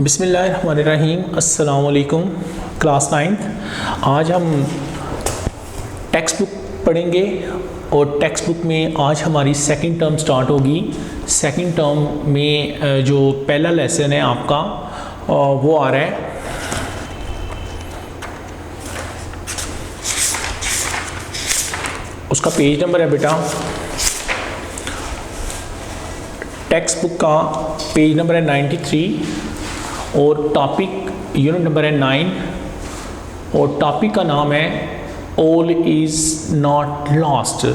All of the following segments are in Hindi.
बिस्मिल्लाहिर्रहमानिर्रहीम। अस्सलाम वालेकुम। Class 9th। आज हम टेक्स्ट बुक पढ़ेंगे और टेक्स्ट बुक में आज हमारी सेकंड टर्म स्टार्ट होगी। सेकंड टर्म में जो पहला लेसन है आपका वो आ रहा है उसका पेज नंबर है बेटा, टेक्स्ट बुक का पेज नंबर है 93 और टॉपिक यूनिट नंबर है 9 और टॉपिक का नाम है ऑल इज़ नॉट लॉस्ट।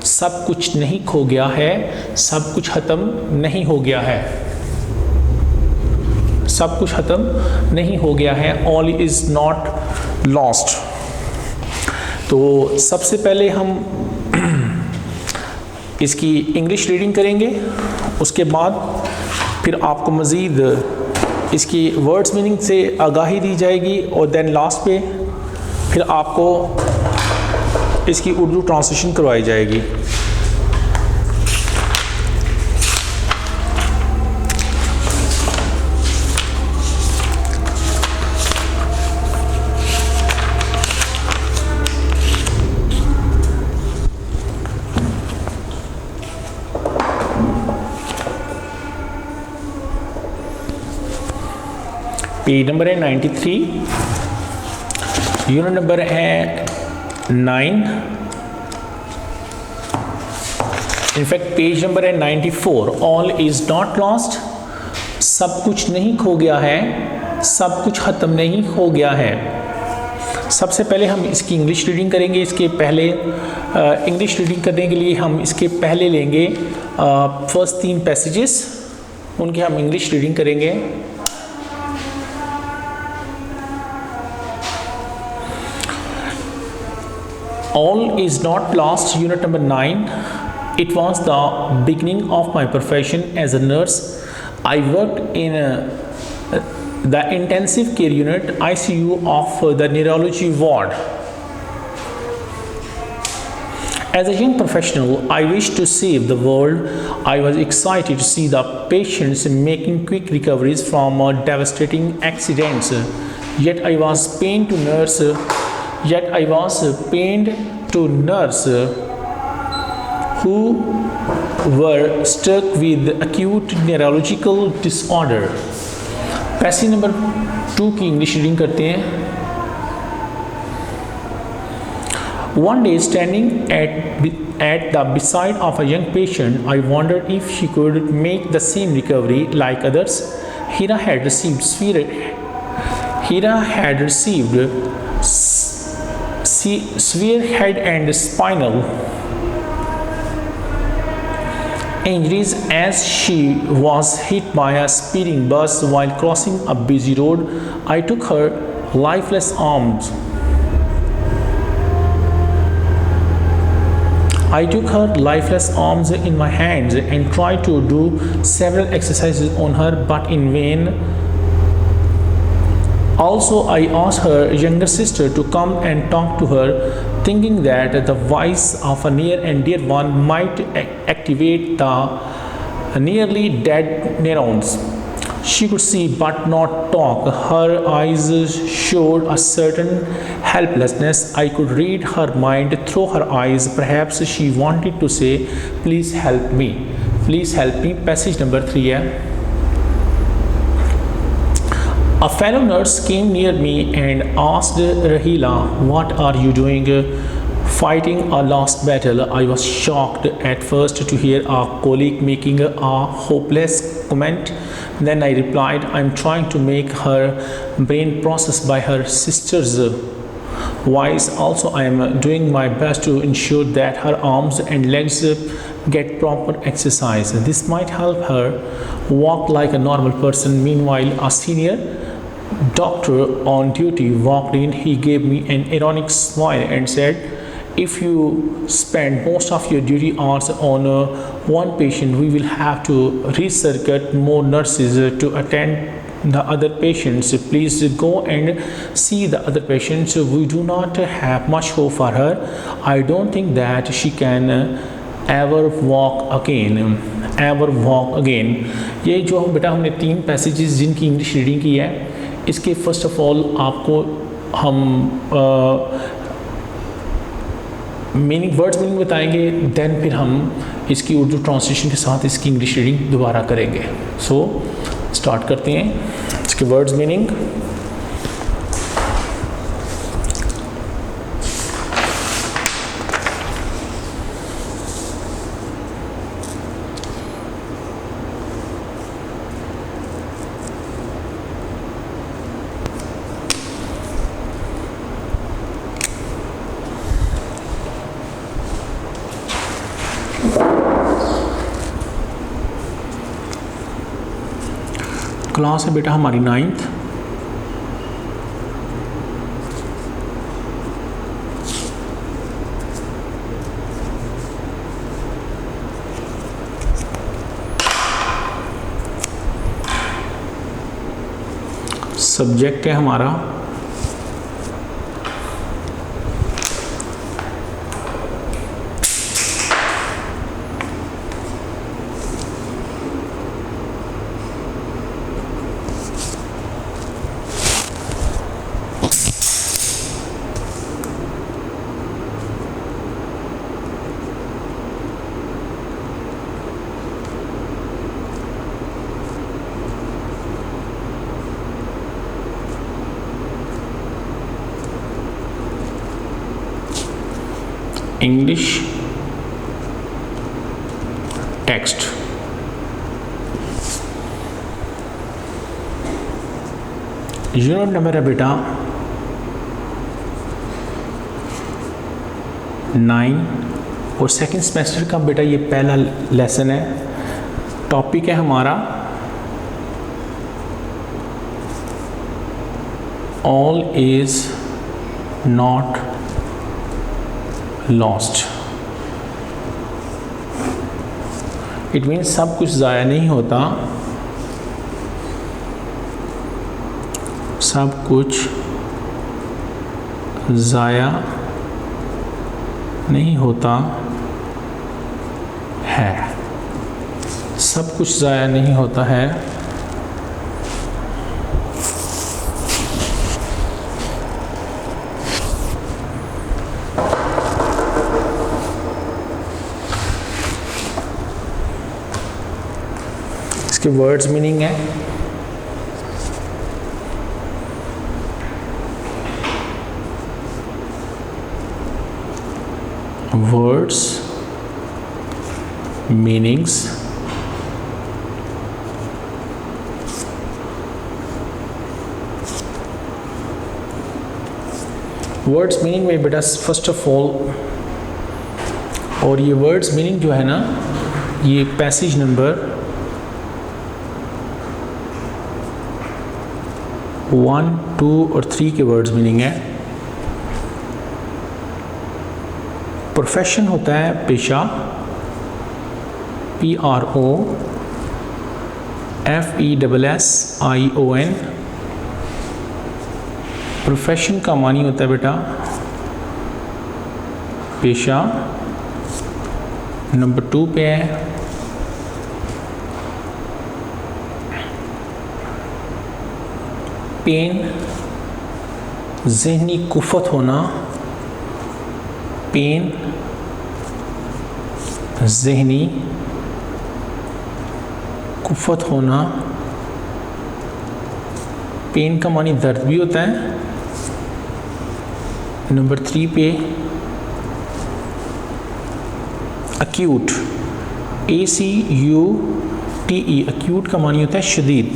सब कुछ नहीं खो गया है, सब कुछ ख़त्म नहीं हो गया है, सब कुछ ख़त्म नहीं हो गया है। All is not lost. तो सबसे पहले हम इसकी इंग्लिश रीडिंग करेंगे, उसके बाद फिर आपको मज़ीद इसकी वर्ड्स मीनिंग से आगाही दी जाएगी और देन लास्ट पे फिर आपको इसकी उर्दू ट्रांसलेशन करवाई जाएगी। पेज नंबर है 93, यूनिट नंबर है 9, इनफैक्ट पेज नंबर है 94। All is not lost. सब कुछ नहीं खो गया है, सब कुछ ख़त्म नहीं हो गया है। सबसे पहले हम इसकी इंग्लिश रीडिंग करेंगे। इसके पहले इंग्लिश रीडिंग करने के लिए हम इसके पहले लेंगे फर्स्ट 3 पैसेजेस, उनकी हम इंग्लिश रीडिंग करेंगे। All is not lost, unit number 9. It was the beginning of my profession as a nurse. I worked in the intensive care unit ICU of the neurology ward. As a young professional, I wished to save the world. I was excited to see the patients making quick recoveries from devastating accidents. Yet I was pained to nurse who were struck with acute neurological disorder. Passage number 2 की इंग्लिश रीडिंग करते हैं। One day, standing at the beside of a young patient, I wondered if she could make the same recovery like others. Hira had received severe head and spinal injuries as she was hit by a speeding bus while crossing a busy road. I took her lifeless arms in my hands and tried to do several exercises on her, but in vain. Also, I asked her younger sister to come and talk to her, thinking that the voice of a near and dear one might activate the nearly dead neurons. She could see but not talk. Her eyes showed a certain helplessness. I could read her mind through her eyes. Perhaps she wanted to say, "Please help me. Please help me." Passage number 3 है। A fellow nurse came near me and asked Rahila, "What are you doing?" "Fighting a lost battle." I was shocked at first to hear a colleague making a hopeless comment. Then I replied, "I'm trying to make her brain process by her sister's voice. Also, I am doing my best to ensure that her arms and legs get proper exercise. This might help her walk like a normal person." Meanwhile, a senior doctor on duty walked in. He gave me an ironic smile and said, "If you spend most of your duty hours on one patient, we will have to recirculate more nurses to attend the other patients. Please go and see the other patients. We do not have much hope for her. I don't think that she can ever walk again, ever walk again. ये जो बेटा हमने 3 पैसेजेस जिनकी इंग्लिश रीडिंग की है, इसके फर्स्ट ऑफ ऑल आपको हम वर्ड्स मीनिंग बताएंगे, देन फिर हम इसकी उर्दू ट्रांसलेशन के साथ इसकी इंग्लिश रीडिंग दोबारा करेंगे। सो स्टार्ट करते हैं इसके वर्ड्स मीनिंग। क्लास है बेटा हमारी 9th। सब्जेक्ट है हमारा इंग्लिश टेक्स्ट। यूनिट नंबर है बेटा 9 और सेकंड सेमेस्टर का बेटा ये पहला लेसन है। टॉपिक है हमारा all is not lost. It means सब कुछ ज़ाया नहीं होता, सब कुछ ज़ाया नहीं होता है, सब कुछ ज़ाया नहीं होता है। इसके वर्ड्स मीनिंग है वर्ड्स मीनिंग्स वर्ड्स मीनिंग में बेटा फर्स्ट ऑफ ऑल, और ये वर्ड्स मीनिंग जो है ना, ये पैसेज नंबर 1, 2 और 3 के वर्ड्स मीनिंग है। प्रोफेशन होता है पेशा, PROFESSION। प्रोफेशन का मानी होता है बेटा पेशा। नंबर 2 पे है पेन, ज़हनी कुफ़त होना, पेन ज़हनी कुफ़त होना। पेन का मानी दर्द भी होता है। नंबर 3 पे अक्यूट, ACUTE, अक्यूट का मानी होता है शदीद।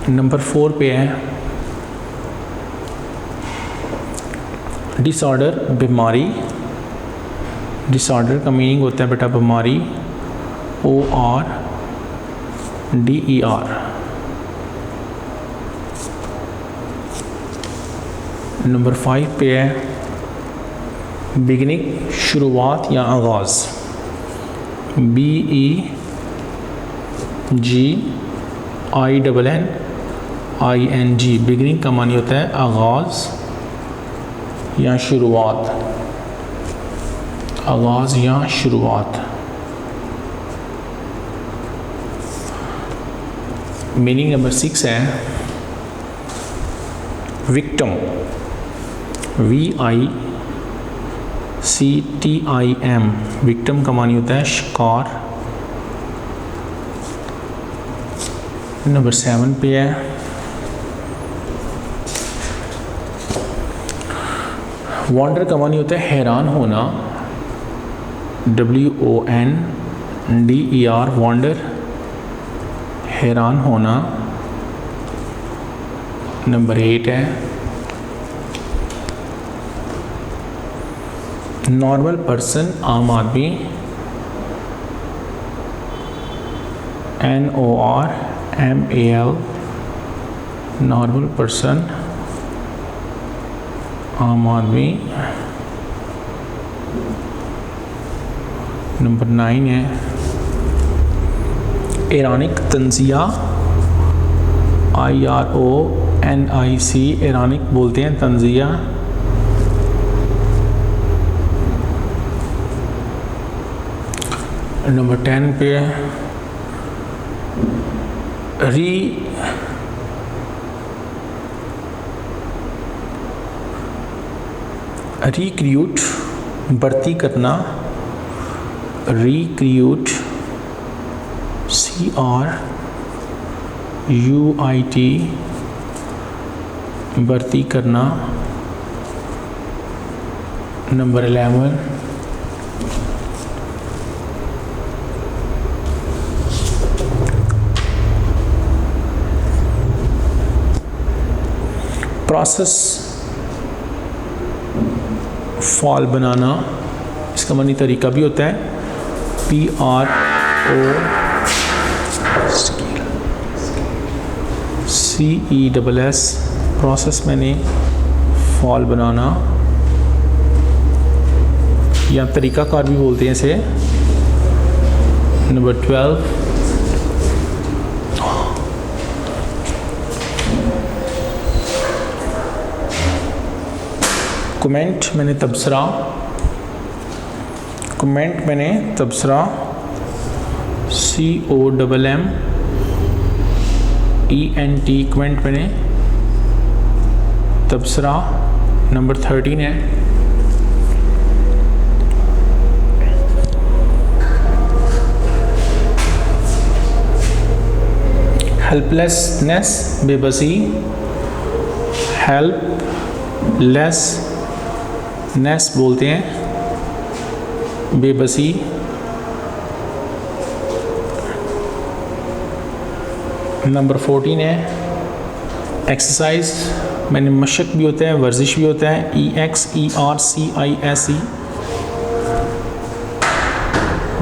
नंबर 4 पे है डिसऑर्डर, बीमारी। डिसऑर्डर का मीनिंग होता है बेटा बीमारी, ORDER। नंबर 5 पे है बिगिनिंग, शुरुआत या आगाज़, BEGINNING। ING, बिगनिंग का मानी होता है आगाज़ या शुरुआत, आगाज़ या शुरुआत। मीनिंग नंबर 6 है विक्टिम, VICTIM, विक्टिम का मानी होता है शिकार। नंबर 7 पे है वॉन्डर का मानी होता है हैरान होना, WONDER, वॉन्डर, हैरान होना। नंबर 8 है नॉर्मल पर्सन, आम आदमी, NORMAL, नॉर्मल पर्सन, आम आदमी। नंबर 9 है ईरानिक तंजिया, IRONIC, ईरानिक बोलते हैं तंजिया। नंबर 10 पे रिक्रूट, भर्ती करना, रिक्रूट, CRUIT, भर्ती करना। नंबर 11 प्रोसेस, फॉल बनाना, इसका मानी तरीका भी होता है PROCESS, प्रोसेस मैंने फॉल बनाना या तरीकाकार भी बोलते हैं इसे। नंबर 12 कमेंट, मैंने तबसरा, कमेंट मैंने तबसरा, COMMENT, कमेंट मैंने तबसरा। नंबर 13 है हेल्पलेसनेस, बेबसी, हेल्पलेसनेस बोलते हैं बेबसी। नंबर 14 है एक्सरसाइज, मैंने मशक भी होता है, वर्जिश भी होता है, EXERCISE,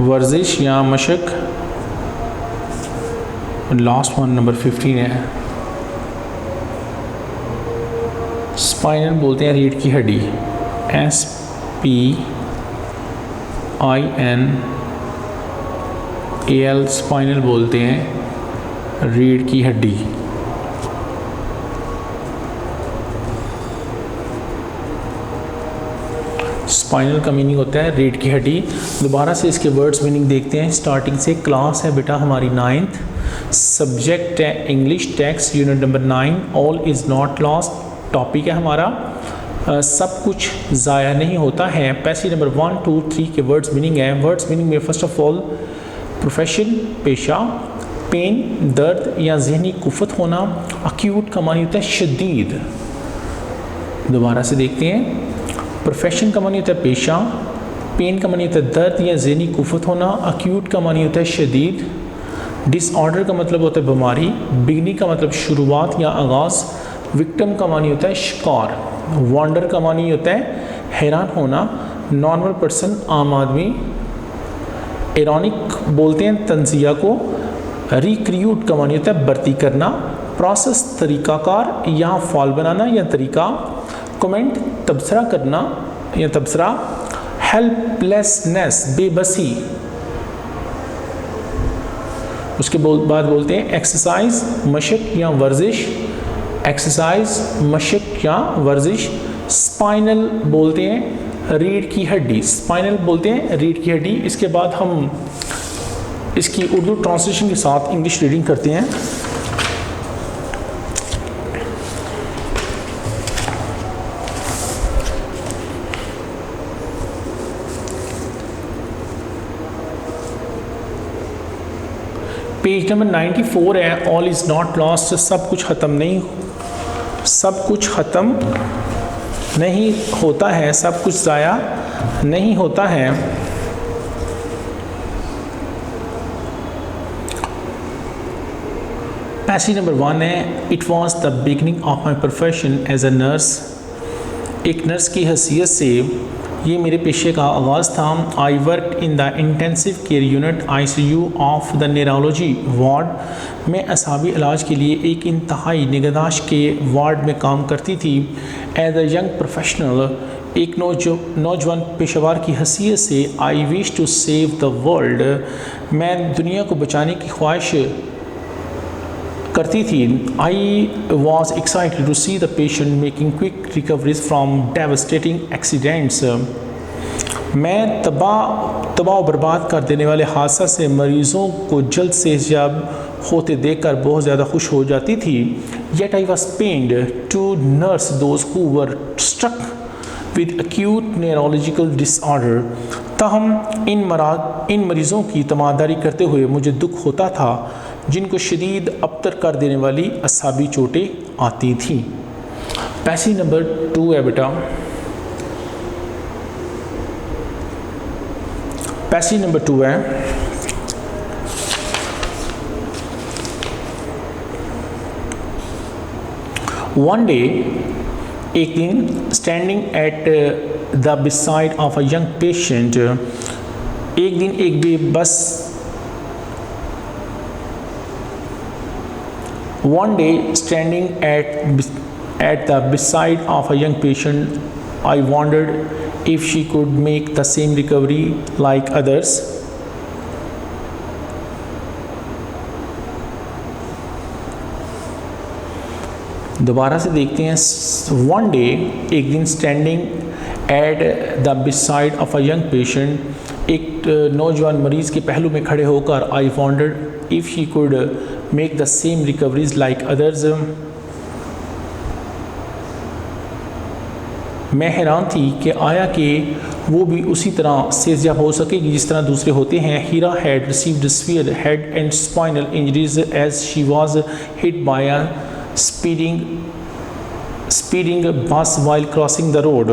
वर्जिश या मशक। लास्ट वन नंबर 15 है स्पाइनल, बोलते हैं रीढ़ की हड्डी, SPINAL, स्पाइनल बोलते हैं रीढ़ की हड्डी। स्पाइनल का मीनिंग होता है रीढ़ की हड्डी। दोबारा से इसके वर्ड्स मीनिंग देखते हैं स्टार्टिंग से। क्लास है बेटा हमारी 9th, सब्जेक्ट है English, text unit number 9, all is not lost, topic है हमारा सब कुछ ज़ाया नहीं होता है। पैसेज नंबर 1, 2, 3 के वर्ड्स मीनिंग है। वर्ड्स मीनिंग में फर्स्ट ऑफ ऑल प्रोफेशन, पेशा, पेन, दर्द या जहनी कुफत होना। अक्यूट का मानी होता है शदीद। दोबारा से देखते हैं, प्रोफेशन का मानी होता है पेशा, पेन का मानी होता है दर्द या जहनी कुफत होना, अक्यूट का मानी होता है शदीद। डिसऑर्डर का मतलब होता है बीमारी, बिगनी का मतलब शुरुआत या आगाज़, विक्टिम का मानी होता है शिकार, वॉन्डर का मानी होता है हैरान होना, नॉर्मल पर्सन आम आदमी, इरॉनिक बोलते हैं तंजिया को, रिक्रूट का मानी होता है भर्ती करना, प्रोसेस तरीकाकार या फॉल बनाना या तरीका, कमेंट तबसरा करना या तबसरा, हेल्पलेसनेस बेबसी, उसके बाद बोलते हैं एक्सरसाइज मशक या वर्जिश, एक्सरसाइज मशक या वर्जिश। स्पाइनल बोलते हैं रीढ़ की हड्डी, स्पाइनल बोलते हैं रीढ़ की हड्डी। इसके बाद हम इसकी उर्दू ट्रांसलेशन के साथ इंग्लिश रीडिंग करते हैं। पेज नंबर 94 है। ऑल इज़ नॉट लॉस्ट, सब कुछ ख़त्म नहीं, सब कुछ ख़त्म नहीं होता है, सब कुछ ज़ाया नहीं होता है। पैसेज नंबर 1 है। It was the beginning of my profession as a nurse, एक नर्स की हैसियत से ये मेरे पेशे का आगाज़ था। I work in the intensive care unit ICU of the neurology ward, मैं असाबी इलाज के लिए एक इंतहाई निगहदाश्त के वार्ड में काम करती थी। एज अ यंग प्रोफेशनल, एक नौजवान पेशेवर की हैसियत से I wish to save the world, मैं दुनिया को बचाने की ख्वाहिश करती थी। I was excited to see the patient making quick recoveries from devastating accidents, मैं तबाह बर्बाद कर देने वाले हादसा से मरीज़ों को जल्द से जल्द होते देखकर बहुत ज़्यादा खुश हो जाती थी। Yet I was pained to nurse those who were struck with acute neurological disorder, ताहम इन मरीज़ों की तमादारी करते हुए मुझे दुख होता था जिनको शदीद अबतर कर देने वाली असाबी चोटें आती थी। पैसेज नंबर 2 है बेटा। पैसेज नंबर 2 है। वन डे, एक दिन, standing at the beside of a young patient, एक दिन एक बेबस, one day standing at the beside of a young patient, I wondered if she could make the same recovery like others. दोबारा से देखते हैं। वन डे, एक दिन, standing at the beside of a young patient, एक नौजवान मरीज़ के पहलू में खड़े होकर आई wandered if she could make the same recoveries like others, मैं हैरान थी कि आया कि वो भी उसी तरह सेहतयाब हो सकेगी जिस तरह दूसरे होते हैं। Heera had received severe head and spinal injuries as she was hit by a speeding bus while crossing the road.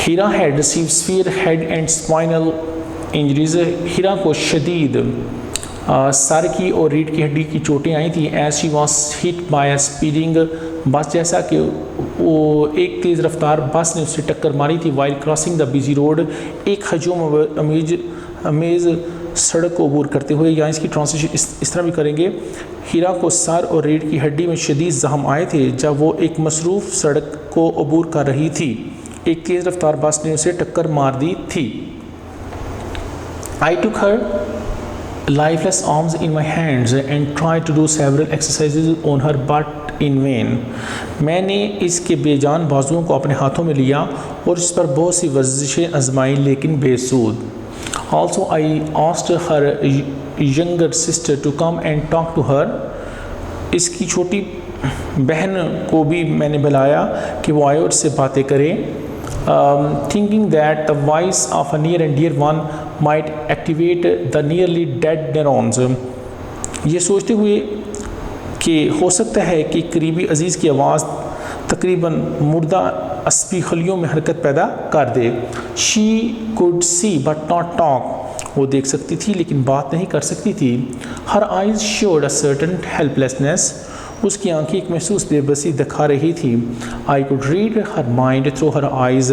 Heera had received severe head and spinal injuries, Heera को शदीद सर की और रीढ़ की हड्डी की चोटें आई थी। As she was hit by a speeding bus, जैसा कि वो एक तेज़ रफ्तार बस ने उससे टक्कर मारी थी। While crossing the busy road, एक हजूम अमेज़ सड़क को अबूर करते हुए, या इसकी ट्रांसलेशन इस तरह भी करेंगे। हीरा को सर और रीढ़ की हड्डी में शदीद जख्म आए थे जब वो एक मसरूफ़ सड़क को अबूर कर रही थी। एक तेज़ रफ्तार बस ने उसे टक्कर मार दी थी। आई टुक हर lifeless arms in my hands and tried to do several exercises on her but in vain. मैंने इसके बेजान बाजुओं को अपने हाथों में लिया और इस पर बहुत सी वर्जिशें आजमाई लेकिन बेसूद। Also I asked her younger sister to come and talk to her. इसकी छोटी बहन को भी मैंने बुलाया कि वो आए और इससे बातें करें। Thinking that the voice of a near and dear one might activate the nearly dead neurons, ये सोचते हुए कि हो सकता है कि करीबी अजीज़ की आवाज़ तकरीबन मुर्दा अस्बी खलियों में हरकत पैदा कर दे। She could see but not talk, वो देख सकती थी लेकिन बात नहीं कर सकती थी। Her eyes showed a certain helplessness, उसकी आंखें एक महसूस बेबसी दिखा रही थी। I could read her mind through her eyes,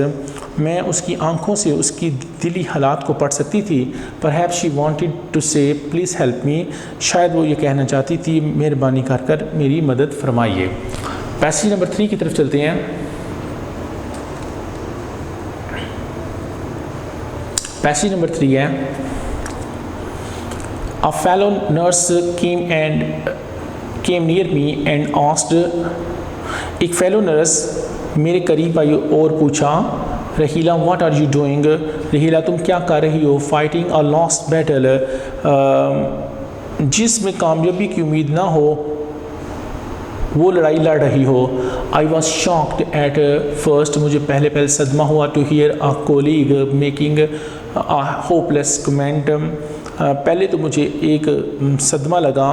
मैं उसकी आंखों से उसकी दिली हालात को पढ़ सकती थी। परहैप्स शी वांटेड टू से प्लीज़ हेल्प मी, शायद वो ये कहना चाहती थी मेहरबानी कर मेरी मदद फरमाइए। पैसेज नंबर 3 की तरफ चलते हैं। पैसेज नंबर 3 है, a fellow nurse came near me and asked, एक फेलो नर्स मेरे करीब आई और पूछा, रहीला व्हाट आर यू डूइंग, रहीला तुम क्या कर रही हो, फाइटिंग अ लॉस्ट बैटल, जिसमें कामयाबी की उम्मीद ना हो वो लड़ाई लड़ रही हो। I was shocked at first, मुझे पहले सदमा हुआ to hear a colleague making a hopeless comment, पहले तो मुझे एक सदमा लगा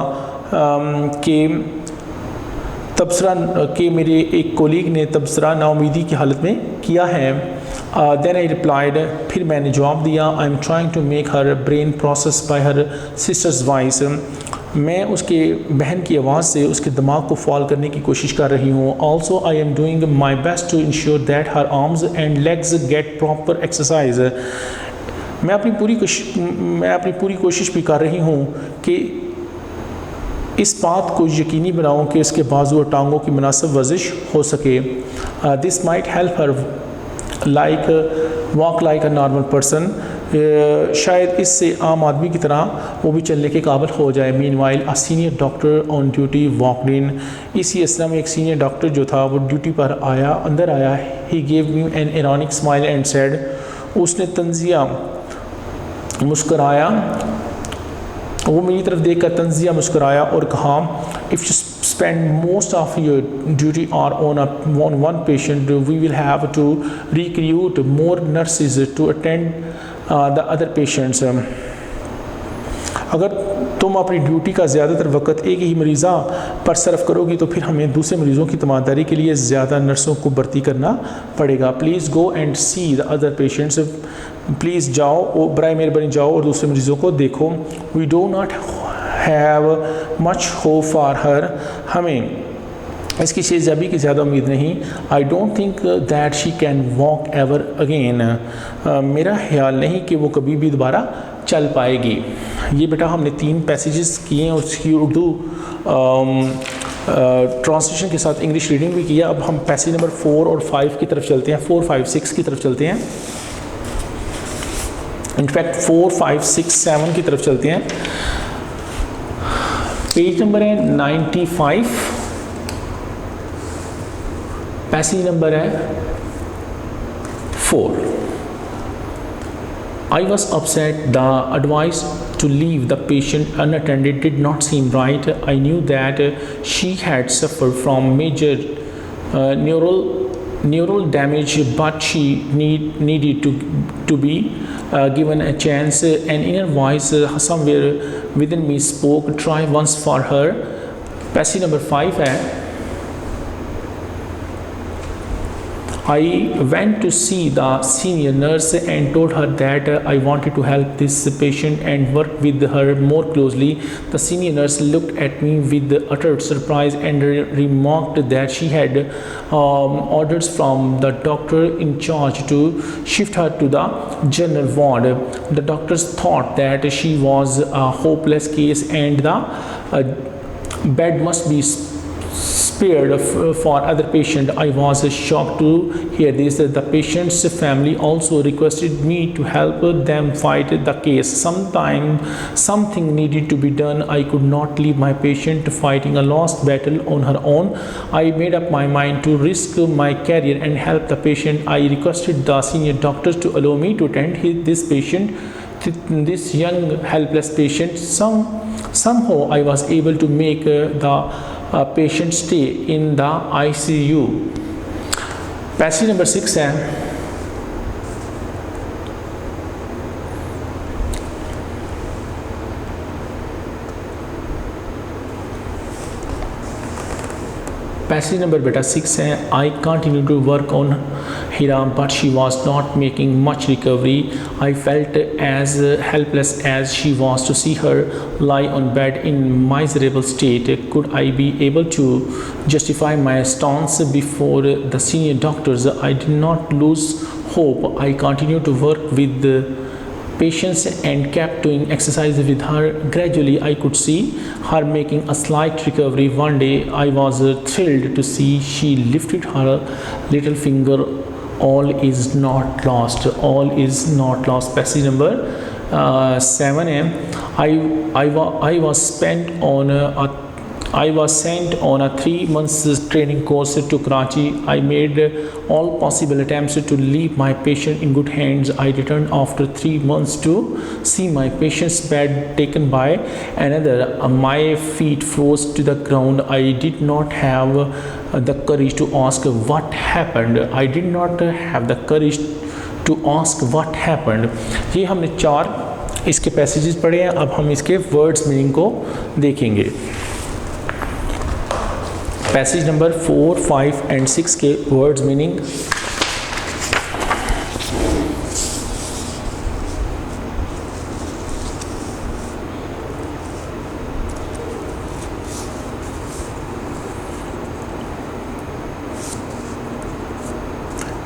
कि तबसरा के मेरे एक कोलीग ने तबसरा नाउमीदी की हालत में किया है। देन आई रिप्लाइड, फिर मैंने जवाब दिया, I am trying to make her brain process by her sister's voice, मैं उसके बहन की आवाज़ से उसके दिमाग को फॉल करने की कोशिश कर रही हूँ। Also I am doing my best to ensure that her arms and legs get proper exercise, मैं अपनी पूरी कोशिश भी कर रही हूँ कि इस बात को यकीनी बनाऊँ कि उसके बाजू और टांगों की मुनासिब वर्जिश हो सके। This might help her walk like a normal person, शायद इससे आम आदमी की तरह वो भी चलने के काबिल हो जाए। Meanwhile a senior doctor on duty walked in, इसी असला में एक सीनियर डॉक्टर जो था वो ड्यूटी पर अंदर आया। He gave me an ironic smile and said, उसने तंजिया मुस्कराया, वो मेरी तरफ देखकर तंजिया मुस्कराया और कहा, if you spend most of your duty or on one patient, we will have to recruit more nurses to attend the other patients. अगर तुम अपनी ड्यूटी का ज़्यादातर वक्त एक ही मरीज़ा पर सर्व करोगी तो फिर हमें दूसरे मरीज़ों की तमादारी के लिए ज़्यादा नर्सों को भर्ती करना पड़ेगा। Please go and see the other patients, please जाओ, बराए मेहरबानी जाओ और दूसरे मरीज़ों को देखो। We do not have much hope for her, हमें इसकी शेजाबी की ज़्यादा उम्मीद नहीं। I don't think that she can walk ever again, मेरा ख्याल नहीं कि वो कभी भी दोबारा चल पाएगी। ये बेटा हमने 3 पैसेजेस किए हैं, उसकी उर्दू ट्रांसलेशन के साथ इंग्लिश रीडिंग भी किया। अब हम पैसेज नंबर 4 और 5 की तरफ चलते हैं, 4, 5, 6 की तरफ चलते हैं। इनफैक्ट 4, 5, 6, 7 की तरफ चलते हैं। पेज नंबर है 95, पैसेज नंबर है 4। I was upset. The advice to leave the patient unattended did not seem right. I knew that she had suffered from major neural damage, but she needed to be given a chance. An inner voice somewhere within me spoke, try once for her. Passage number 5 है, I went to see the senior nurse and told her that I wanted to help this patient and work with her more closely. The senior nurse looked at me with utter surprise and remarked that she had orders from the doctor in charge to shift her to the general ward. The doctors thought that she was a hopeless case and the bed must be spared for other patient. I was shocked to hear this. The patient's family also requested me to help them fight the case. Something needed to be done. I could not leave my patient fighting a lost battle on her own. I made up my mind to risk my career and help the patient. I requested the senior doctors to allow me to attend this patient, this young helpless patient. Somehow I was able to make the patient stay in the ICU. Passage number 6 है, पैसेज नंबर बेटा 6 है। I continue to work on Hira, but she was not making much recovery. I felt as helpless as she was to see her lie on bed in miserable state. Could I be able to justify my stance before the senior doctors? I did not lose hope. I continued to work with the patients and kept doing exercise with her. Gradually I could see her making a slight recovery. One day I was thrilled to see she lifted her little finger all is not lost, all is not lost। Passage number 7 है, I was sent on a 3 months training course to Karachi। I made all possible attempts to leave my patient in good hands। I returned after 3 months to see my patient's bed taken by another। My feet froze to the ground। I did not have the courage to ask what happened। I did not have the courage to ask what happened। ये हमने 4 इसके पैसेजेस पढ़े हैं। अब हम इसके वर्ड्स मीनिंग को देखेंगे। पैसेज नंबर 4, 5 एंड 6 के वर्ड्स मीनिंग।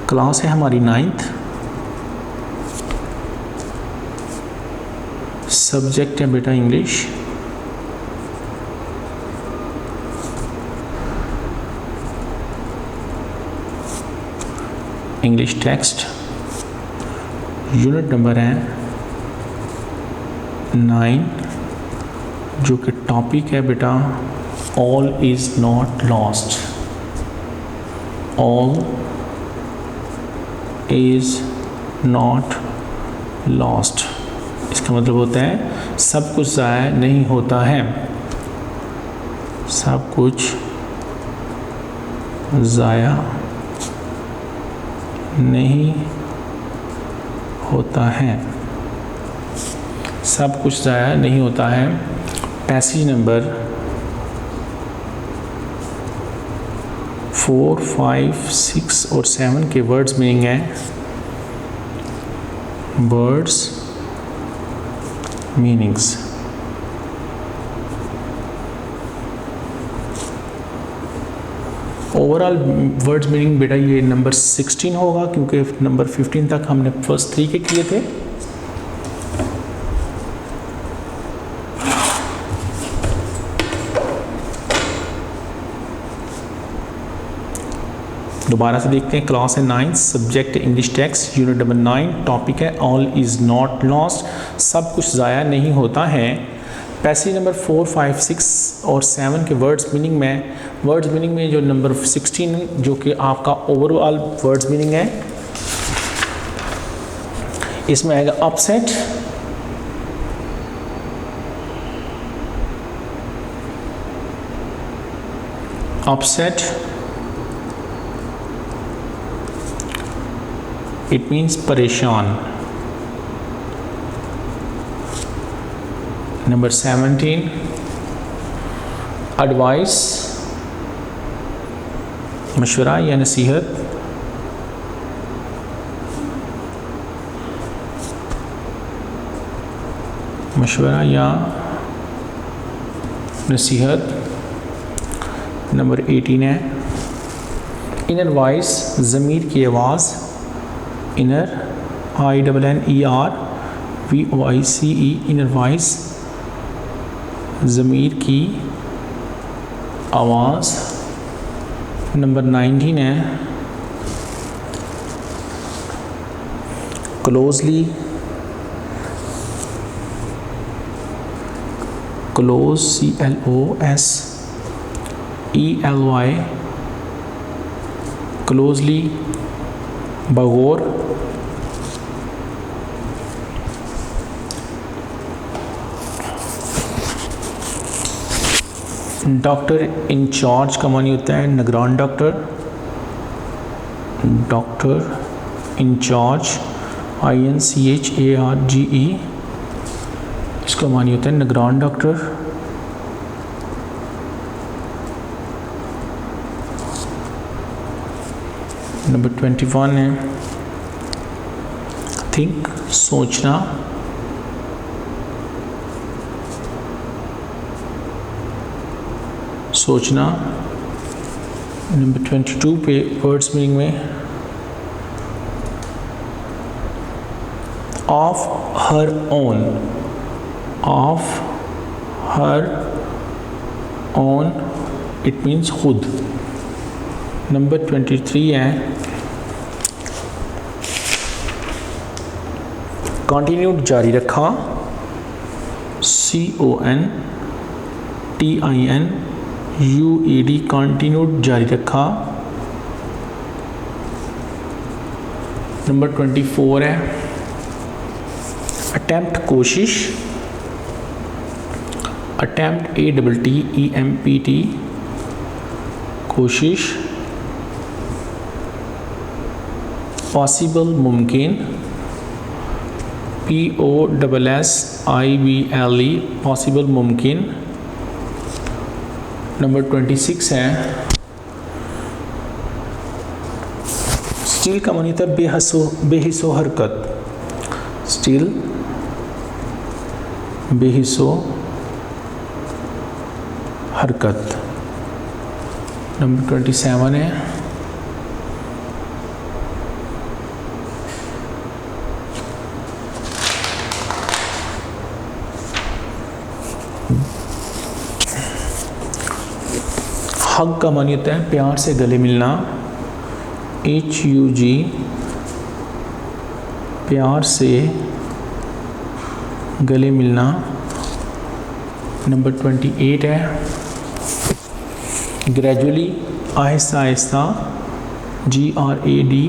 क्लास है हमारी 9th, सब्जेक्ट है बेटा English. English text unit number है 9, जो कि टॉपिक है बेटा all is not lost. All is not lost, इसका मतलब होता है सब कुछ ज़ाया नहीं होता है, सब कुछ ज़ाया नहीं होता है, सब कुछ ज़ाया नहीं होता है। पैसेज नंबर 4, 5, 6 और 7 के वर्ड्स मीनिंग है words meanings. Overall words meaning बेटा ये नंबर 16 होगा, क्योंकि नंबर 15 तक हमने फर्स्ट 3 के किए थे। दोबारा से देखते हैं। क्लास है 9, subject English text unit number 9, topic है ऑल इज़ नॉट लॉस्ट, सब कुछ ज़ाया नहीं होता है। पैसेज नंबर 4, 5, 6 और 7 के वर्ड्स मीनिंग में जो नंबर 16 जो कि आपका ओवरऑल वर्ड्स मीनिंग है, इसमें आएगा अपसेट, अपसेट इट मीन्स परेशान। नंबर 17 एडवाइस, मशवरा या नसीहत। मशवरा या नसीहत। नंबर 18 है इनर वॉइस, ज़मीर की आवाज़। Inner INNER VOICE, inner voice ज़मीर की आवाज़। नंबर 19 है क्लोजली, क्लोज CLOSELY, क्लोजली बगौर। डॉक्टर इंचार्ज का मानी होता है निगरान डॉक्टर। डॉक्टर इंचार्ज INCHARGE, इसका मानी होता है निगरान डॉक्टर। नंबर 21 है थिंक, सोचना। सोचना। नंबर 22 पे वर्ड्स मीनिंग में of her own, of her own it means खुद। नंबर 23 है कंटिन्यूड जारी रखा, CONTINUED कंटिन्यूड जारी रखा। नंबर 24 है अटेम्प्ट कोशिश, अटेम्प्ट ATTEMPT कोशिश। पॉसिबल मुमकिन, POSSIBLE पॉसिबल मुमकिन। नंबर 26 है स्टिल का मानी था बेहिसो हरकत, स्टिल बेहिसो हरकत। नंबर 27 है हग का मानी होता है प्यार से गले मिलना, HUG प्यार से गले मिलना। नंबर 28 है gradually Aahista Aahista, GRADUALLY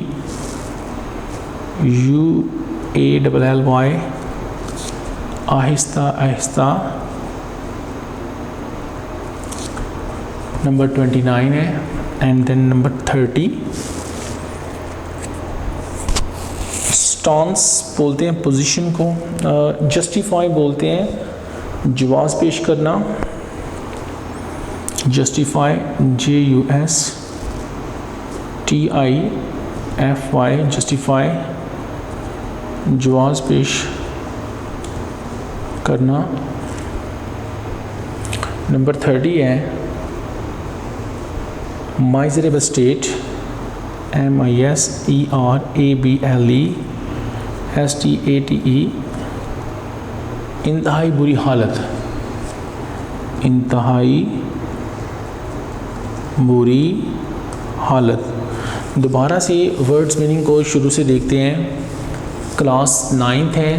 Aahista Aahista. Number 29 है एंड देन नंबर 30 स्टांस बोलते हैं पोजीशन को, जस्टिफाई बोलते हैं जवाब पेश करना, जस्टिफाई JUSTIFY जस्टिफाई जवाब पेश करना। नंबर 30 है माइजरेबल स्टेट, MISERABLE STATE इंतहाई बुरी हालत, इंतहाई बुरी हालत। दोबारा से वर्ड्स मीनिंग को शुरू से देखते हैं। क्लास 9th है,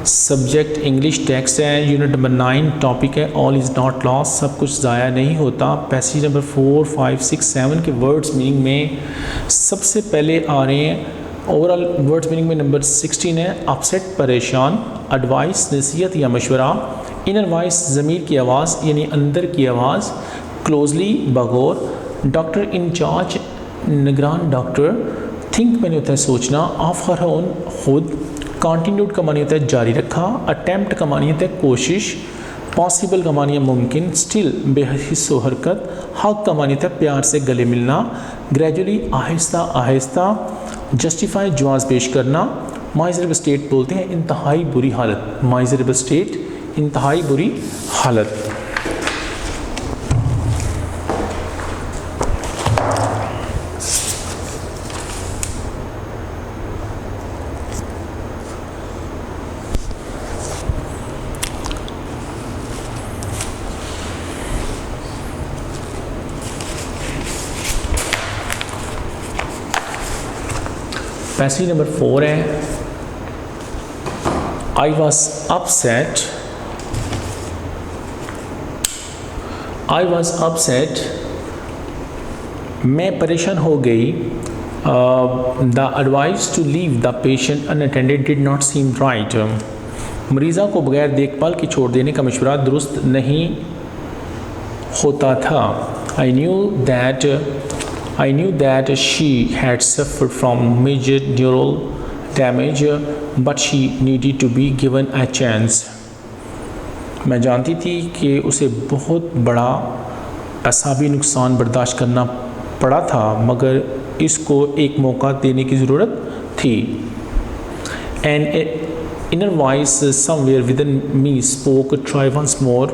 सब्जेक्ट इंग्लिश टेक्स्ट है, यूनिट नंबर 9, टॉपिक है ऑल इज़ नॉट लॉस, सब कुछ ज़ाया नहीं होता। पैसेज नंबर 4, 5, 6, 7 के वर्ड्स मीनिंग में सबसे पहले आ रहे हैं। ओवरऑल वर्ड्स मीनिंग में नंबर 16 है अपसेट परेशान, एडवाइस नसीहत या मशवरा, इनर वॉइस ज़मीर की आवाज़ यानी अंदर की आवाज़, क्लोजली बगौर, डॉक्टर इंचार्ज निगरान डॉक्टर, थिंक मैंने होता है सोचना, ऑफ हर ओन खुद, कंटिन्यूड का मानी होता है जारी रखा, अटेम्प्ट का मानी होता है कोशिश, पॉसिबल का मानी है मुमकिन, स्टिल बेहिस्सो हरकत, हक का मानी होता है प्यार से गले मिलना, ग्रेजुअली आहिस्ता आहिस्ता, जस्टिफाई जवाब पेश करना, माइजरेबल स्टेट बोलते हैं इंतहाई बुरी हालत, माइजरेबल स्टेट इंतहाई बुरी हालत। पैसेज नंबर 4 है I was upset, I was upset मैं परेशान हो गई, the advice to leave the patient unattended did not seem right, मरीज़ा को बगैर देखभाल के छोड़ देने का मशवरा दुरुस्त नहीं होता था। आई knew that she had suffered from major neural damage, but she needed to be given a chance. मैं जानती थी कि उसे बहुत बड़ा असाबी नुकसान बर्दाश्त करना पड़ा था, मगर इसको एक मौका देने की ज़रूरत थी। An inner voice somewhere within me spoke, try once more.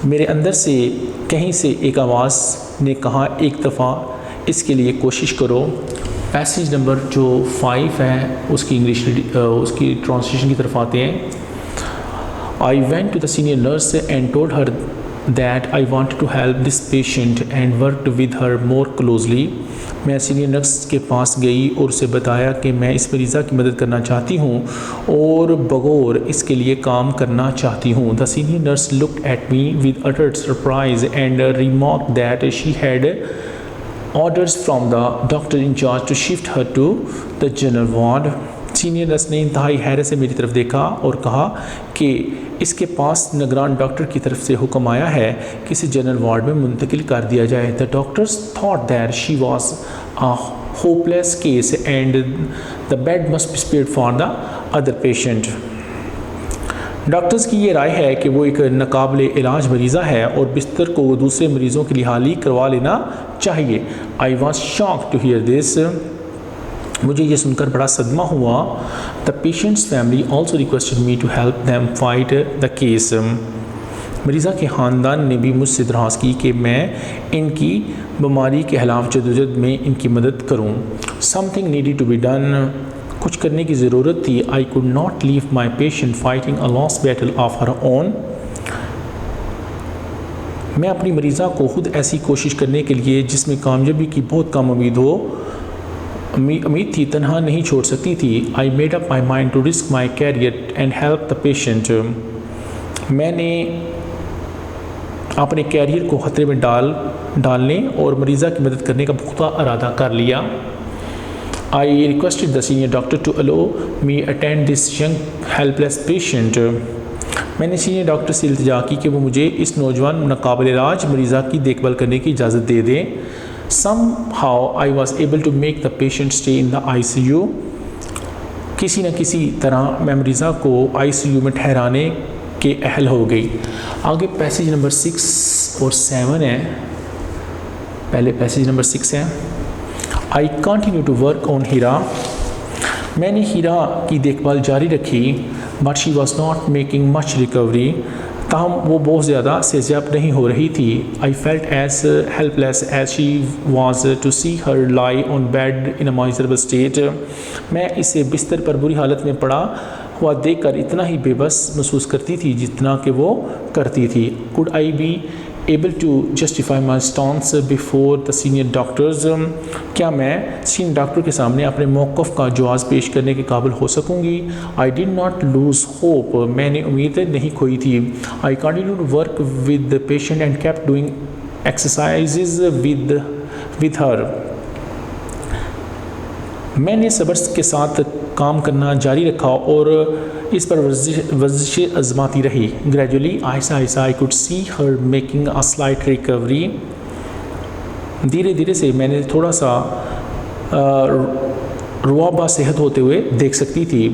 मेरे अंदर से कहीं से एक आवाज़ ने कहा एक दफ़ा इसके लिए कोशिश करो। पैसेज नंबर जो 5 है उसकी उसकी ट्रांसलेशन की तरफ आते हैं। I went to the senior nurse and told her that I wanted to help this patient and worked with her more closely. मैं सीनियर नर्स के पास गई और उसे बताया कि मैं इस मरीज़ा की मदद करना चाहती हूँ और बगौर इसके लिए काम करना चाहती हूँ। The senior nurse looked at me with utter surprise and remarked that she had orders from the doctor in charge to shift her to the general ward. Senior nurse ने इंतहाई हैरत से मेरी तरफ देखा और कहा कि इसके पास निगरान डॉक्टर की तरफ से हुक्म आया है कि इसे जनरल वार्ड में मुंतकिल कर दिया जाए। The doctors thought that she was a hopeless case and the bed must be spared for the other patient. Doctors की ये राय है कि वो एक नाकाबिले इलाज मरीज़ा है और बिस्तर को दूसरे मरीज़ों के लिहाली करवा लेना चाहिए। I was shock to hear this. मुझे ये सुनकर बड़ा सदमा हुआ। The patient's family also requested me to help them fight the case. मरीज़ा के ख़ानदान ने भी मुझसे दरख्वास्त की कि मैं इनकी बीमारी के खिलाफ जदोजहद में इनकी मदद करूँ। Something needed to be done. कुछ करने की ज़रूरत थी। I could not leave my patient fighting a lost battle of her own. मैं अपनी मरीज़ा को खुद ऐसी कोशिश करने के लिए जिसमें कामयाबी की बहुत कम उम्मीद थी तनहा नहीं छोड़ सकती थी। I made up my mind to risk my career and help the patient. मैंने अपने कैरियर को ख़तरे में डालने और मरीज़ा की मदद करने का पुख्ता इरादा कर लिया। I requested the senior doctor to allow me attend this young helpless patient. मैंने सीनियर डॉक्टर से इल्तिजा की कि वो मुझे इस नौजवान नाकाबिल इलाज मरीज़ा की देखभाल करने की इजाज़त दे दें। Somehow I was able to make the patient stay in the ICU. किसी न किसी तरह मैं मरीज़ा को ICU में ठहराने के अहल हो गई। आगे पैसेज नंबर 6 और 7 है। पहले पैसेज नंबर 6 है। I continue to work on Heera. मैंने हीरा की देखभाल जारी रखी। But she was not making much recovery. ताहम वो बहुत ज़्यादा सेहतयाब नहीं हो रही थी। I felt as helpless as she was to see her lie on bed in a miserable state. मैं इसे बिस्तर पर बुरी हालत में पड़ा हुआ देखकर इतना ही बेबस महसूस करती थी जितना कि वो करती थी। Could I be able to justify my stance before the senior doctors। क्या मैं सीनियर डॉक्टर के सामने अपने मौक़िफ़ का जवाब पेश करने के काबिल हो सकूँगी। I did not lose hope। मैंने उम्मीद नहीं खोई थी। I continued to work with the patient and kept doing exercises with her। मैंने सब्र के साथ काम करना जारी रखा और इस पर वर्जिश आजमाती रही। Gradually Aahista Aahista I could see her making a slight recovery. धीरे धीरे से मैंने थोड़ा सा रुआबा सेहत होते हुए देख सकती थी।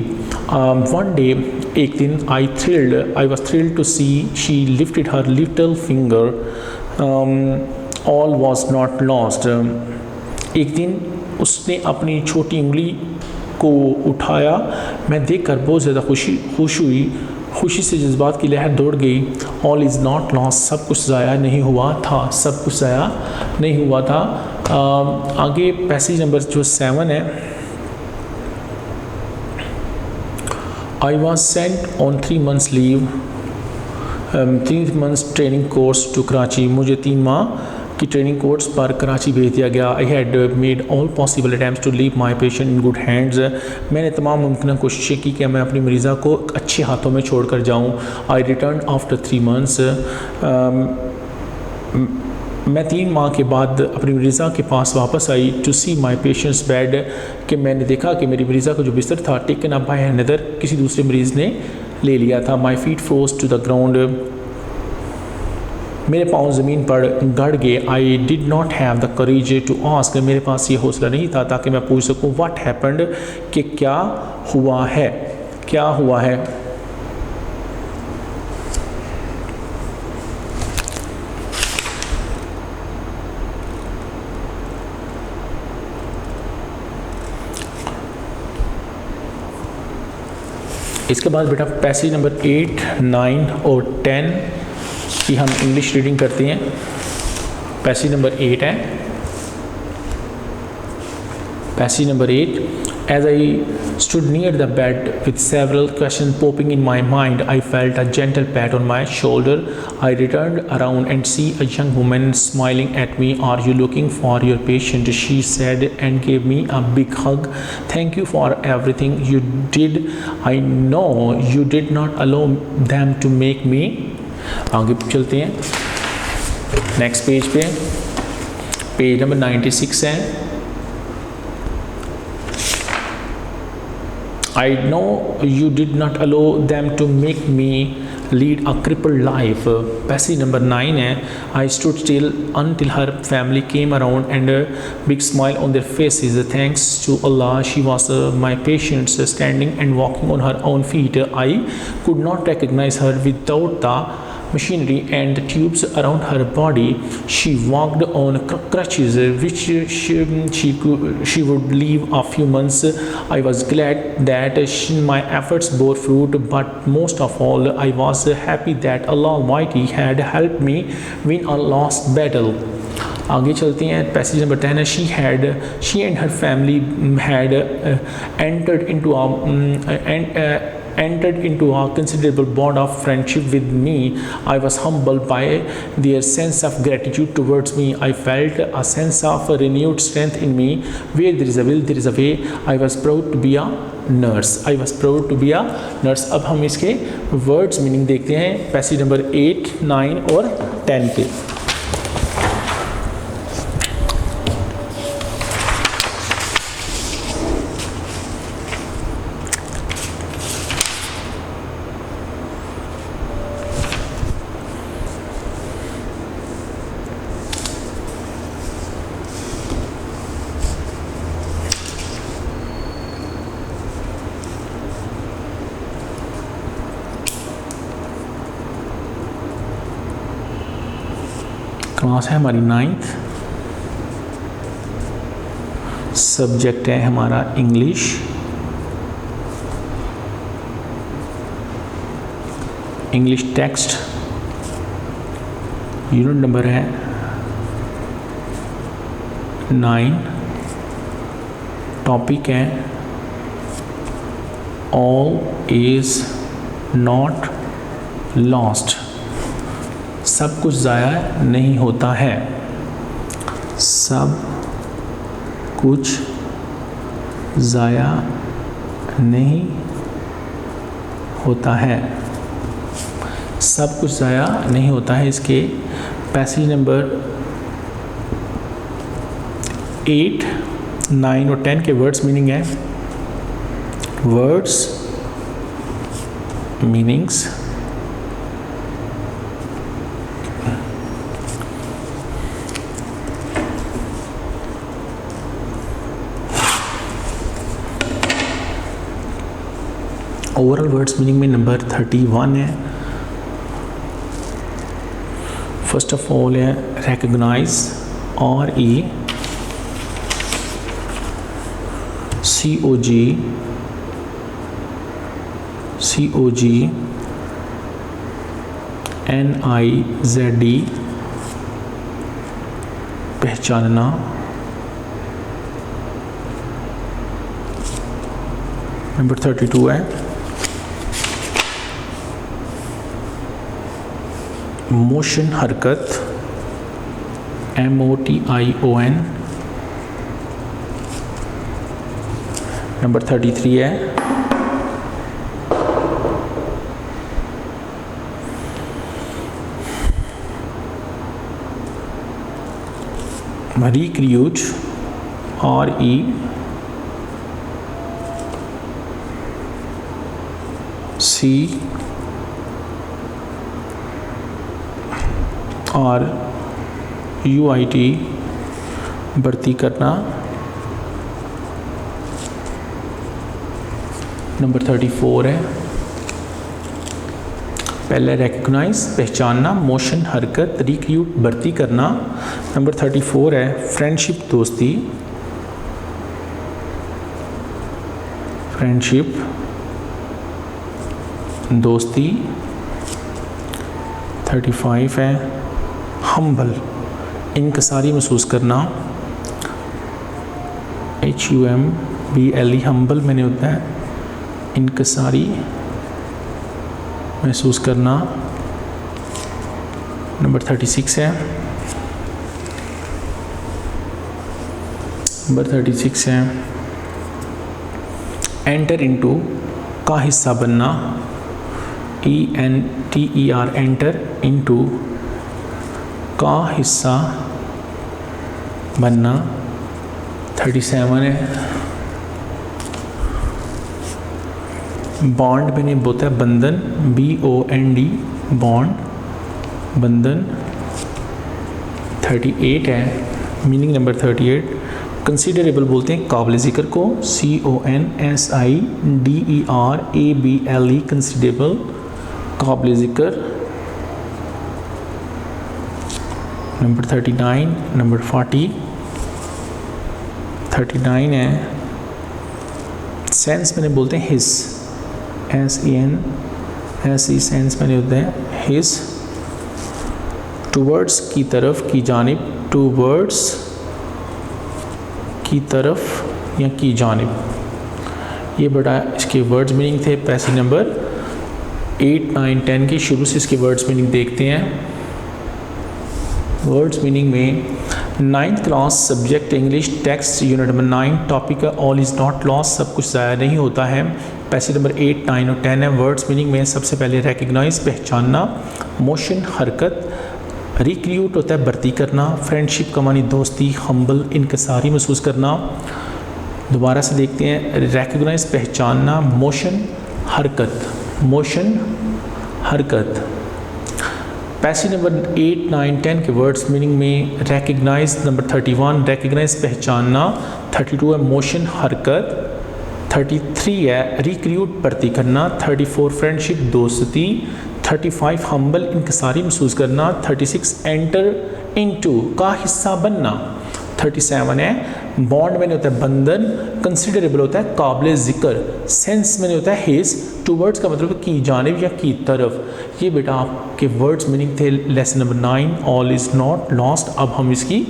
वन डे एक दिन I was thrilled to see she lifted her little finger. All was not lost. एक दिन उसने अपनी छोटी उंगली को उठाया। मैं देखकर बहुत ज़्यादा खुशी से जज्बात की लहर दौड़ गई। All is not lost. सब कुछ ज़ाया नहीं हुआ था। सब कुछ ज़ाया नहीं हुआ था। आगे पैसेज नंबर जो 7 है। I was sent on 3 months leave 3 months training course to Karachi. मुझे 3 माह की ट्रेनिंग कोर्स पर कराची भेज दिया गया। I had made all possible attempts to leave my patient in good hands. मैंने तमाम मुमकिन कोशिशें की कि मैं अपनी मरीज़ा को अच्छे हाथों में छोड़ कर जाऊँ। आई रिटर्न आफ्टर 3 months। मैं 3 माह के बाद अपनी मरीज़ा के पास वापस आई to see my patient's bed. कि मैंने देखा कि मेरी मरीज़ा का जो बिस्तर था टेकन अप बाय अनदर, किसी दूसरे मरीज़ ने ले लिया था। My feet froze to the ground. मेरे पाँव ज़मीन पर गड़ गए। I did not have the courage to ask. मेरे पास ये हौसला नहीं था ताकि मैं पूछ सकूँ व्हाट हैपेंड, कि क्या हुआ है, क्या हुआ है। इसके बाद बेटा पैसेज नंबर 8, 9 और 10 की हम इंग्लिश रीडिंग करते हैं। पैसेज नंबर 8 है। Passage number 8। As I stood near the bed with several questions popping in my mind, I felt a gentle pat on my shoulder. I turned around and see a young woman smiling at me. "Are you looking for your patient?" she said and gave me a big hug. "Thank you for everything you did. I know you did not allow them to make me." आगे चलते हैं नेक्स्ट पेज पे, पेज नंबर 96 है। "I know you did not allow them to make me lead a crippled life." Passage number 9 है। "I stood still until her family came around and a big smile on their faces. Thanks to Allah, she was my patient, standing and walking on her own feet. I could not recognize her without the machinery and the tubes around her body. She walked on crutches, which she would leave a few months. I was glad that my efforts bore fruit, but most of all, I was happy that Allah Almighty had helped me win a lost battle." आगे चलते हैं, पैसेज नंबर 10 है। She and her family had entered into a considerable bond of friendship with me. I was humbled by their sense of gratitude towards me. I felt a sense of renewed strength in me. Where there is a will, there is a way. I was proud to be a nurse. I was proud to be a nurse. अब हम इसके वर्ड्स मीनिंग देखते हैं पैसेज नंबर 8, 9 और 10 के। क्लास है हमारी 9th, सब्जेक्ट है हमारा English, English text, unit number है 9, टॉपिक है ऑल इज नॉट लॉस्ट, सब कुछ ज़ाया नहीं होता है, सब कुछ ज़ाया नहीं होता है, सब कुछ ज़ाया नहीं होता है। इसके पैसेज नंबर 8, 9 और 10 के वर्ड्स मीनिंग है। Words meanings overall words meaning में नंबर 31 है। फर्स्ट ऑफ ऑल है रिकग्नाइज, RECOGNIZE, पहचानना। नंबर 32 है मोशन, हरकत, MOTION। नंबर 33 है रिक्रूट, RECRUIT, भर्ती करना। नंबर 34 है पहले रिकग्नाइज, पहचानना, मोशन, हरकत, रिक्रूट, भर्ती करना। नंबर 34 है फ्रेंडशिप, दोस्ती, फ्रेंडशिप, दोस्ती। 35 है हम्बल, इनकसारी महसूस करना, HUMBLE, BLE हम्बल मैंने होता है इनकसारी महसूस करना। नंबर 36 है, नंबर 36 है एंटर इनटू का हिस्सा बनना, ENTER एंटर इनटू का हिस्सा बनना। 37 है बॉन्ड मैंने बोलता है बंधन, BOND बॉन्ड बंधन। 38 है मीनिंग नंबर 38 कंसिडरेबल बोलते हैं काबिल ज़िक्र को, CONSIDERABLE कंसिडरेबल काबिल ज़िक्र। नंबर 39 नंबर 39 है सेंस मैंने बोलते हैं हिस, SENSE सेंस मैंने होता है हिस। टूवर्ड्स की तरफ, की जानिब, टूवर्ड्स की तरफ या की जानिब, ये बड़ा इसके वर्ड्स मीनिंग थे। पैसेज नंबर 8, 9, 10 के शुरू से इसके वर्ड्स मीनिंग देखते हैं। वर्ड्स मीनिंग में 9th class subject English text unit number 9 topic all is not loss, सब कुछ ज़ाया नहीं होता है। पैसेज नंबर 8, 9 और 10 है। वर्ड्स मीनिंग में सबसे पहले रिकग्नाइज पहचानना, मोशन हरकत, रिक्रूट होता है भर्ती करना, फ्रेंडशिप का मानी दोस्ती, हम्बल इनकसारी महसूस करना। दोबारा से देखते हैं रिकग्नाइज पहचानना, मोशन हरकत, मोशन हरकत। पैसेज नंबर 8, 9, 10 के वर्ड्स मीनिंग में रिकग्नाइज नंबर 31 रिकग्नाइज पहचानना, 32 है मोशन हरकत, 33 है रिक्रूट भर्ती करना, 34 फ्रेंडशिप दोस्ती, 35 हम्बल इनकसारी महसूस करना, 36 एंटर इनटू का हिस्सा बनना, 37 है बॉन्ड मैंने होता है बंधन, कंसिडरेबल होता है काबिल ज़िक्र, सेंस मैंने होता है हिज, टूवर्ड्स का मतलब की जानिब या की तरफ। ये बेटा आपके वर्ड्स मीनिंग थे lesson number 9 all is not lost. अब हम इसकी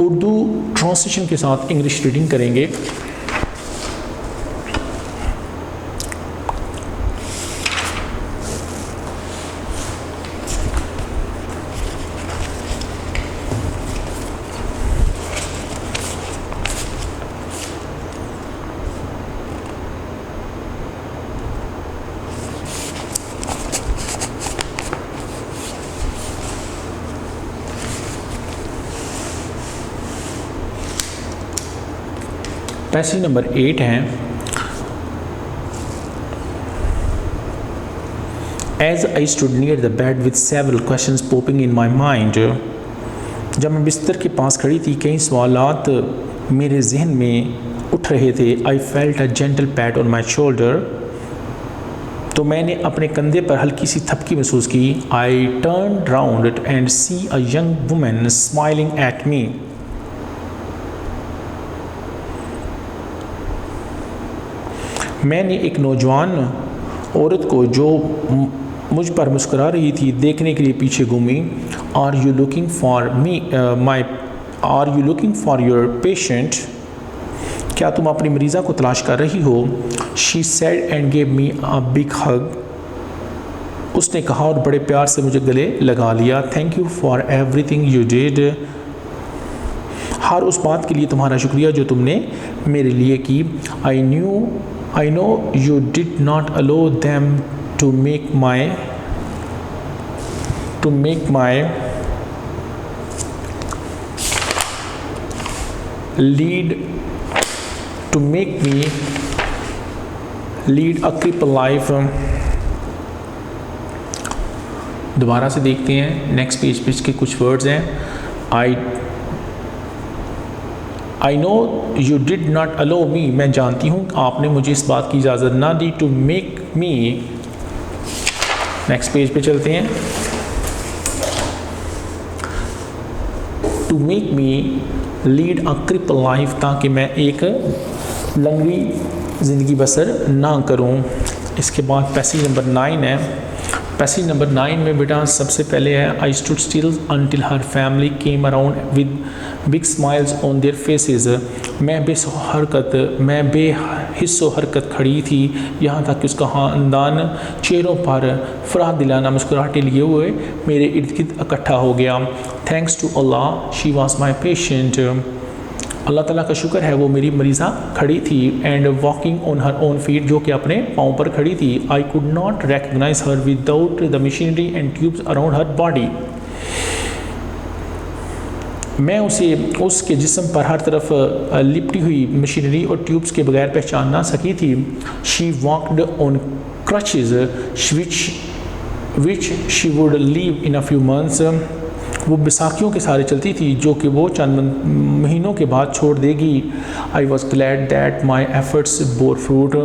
उर्दू ट्रांसलेशन के साथ इंग्लिश रीडिंग करेंगे। पैसेज नंबर 8 है as I stood near the bed with several questions popping in my mind. जब मैं बिस्तर के पास खड़ी थी कई सवालात मेरे जहन में उठ रहे थे। आई felt a gentle PAT on my shoulder, तो मैंने अपने कंधे पर हल्की सी थपकी महसूस की। I turn round and see a young women smiling at me. मैंने एक नौजवान औरत को जो मुझ पर मुस्कुरा रही थी देखने के लिए पीछे घूमी। Are you looking for me are you looking for your patient, क्या तुम अपनी मरीज़ा को तलाश कर रही हो। She said and gave me a big hug, उसने कहा और बड़े प्यार से मुझे गले लगा लिया। Thank you for everything you did, हर उस बात के लिए तुम्हारा शुक्रिया जो तुमने मेरे लिए की। I know you did not allow them to make my me lead a crippled life। दोबारा से देखते हैं नेक्स्ट पेज पे इसके कुछ वर्ड्स हैं। I know you did not allow me, मैं जानती हूँ आपने मुझे इस बात की इजाज़त ना दी। to make me, next page पे चलते हैं। to make me lead a crippled life, ताकि मैं एक लंगड़ी ज़िंदगी बसर ना करूँ। इसके बाद पैसेज नंबर 9 है पैसेज नंबर 9 में बेटा सबसे पहले है I stood still until her family came around with big smiles on their faces. मैं बेहिस्सो हरकत खड़ी थी यहाँ तक कि उसका ख़ानदान चेहरों पर फराह दिलाना मुस्कुराहटें लिए हुए मेरे इर्द गिर्द इकट्ठा हो गया। Thanks to Allah she was my patient. Allah ताला का शुक्र है वो मेरी मरीज़ा खड़ी थी। And walking on her own feet, जो कि अपने पाँव पर खड़ी थी। I could not recognise her without the machinery and tubes around her body. मैं उसे उसके जिस्म पर हर तरफ लिपटी हुई मशीनरी और ट्यूब्स के बगैर पहचान ना सकी थी। She walked on crutches which she would leave in a few months. वो बैसाखियों के सहारे चलती थी जो कि वो चंद महीनों के बाद छोड़ देगी। I was glad that my efforts bore fruit.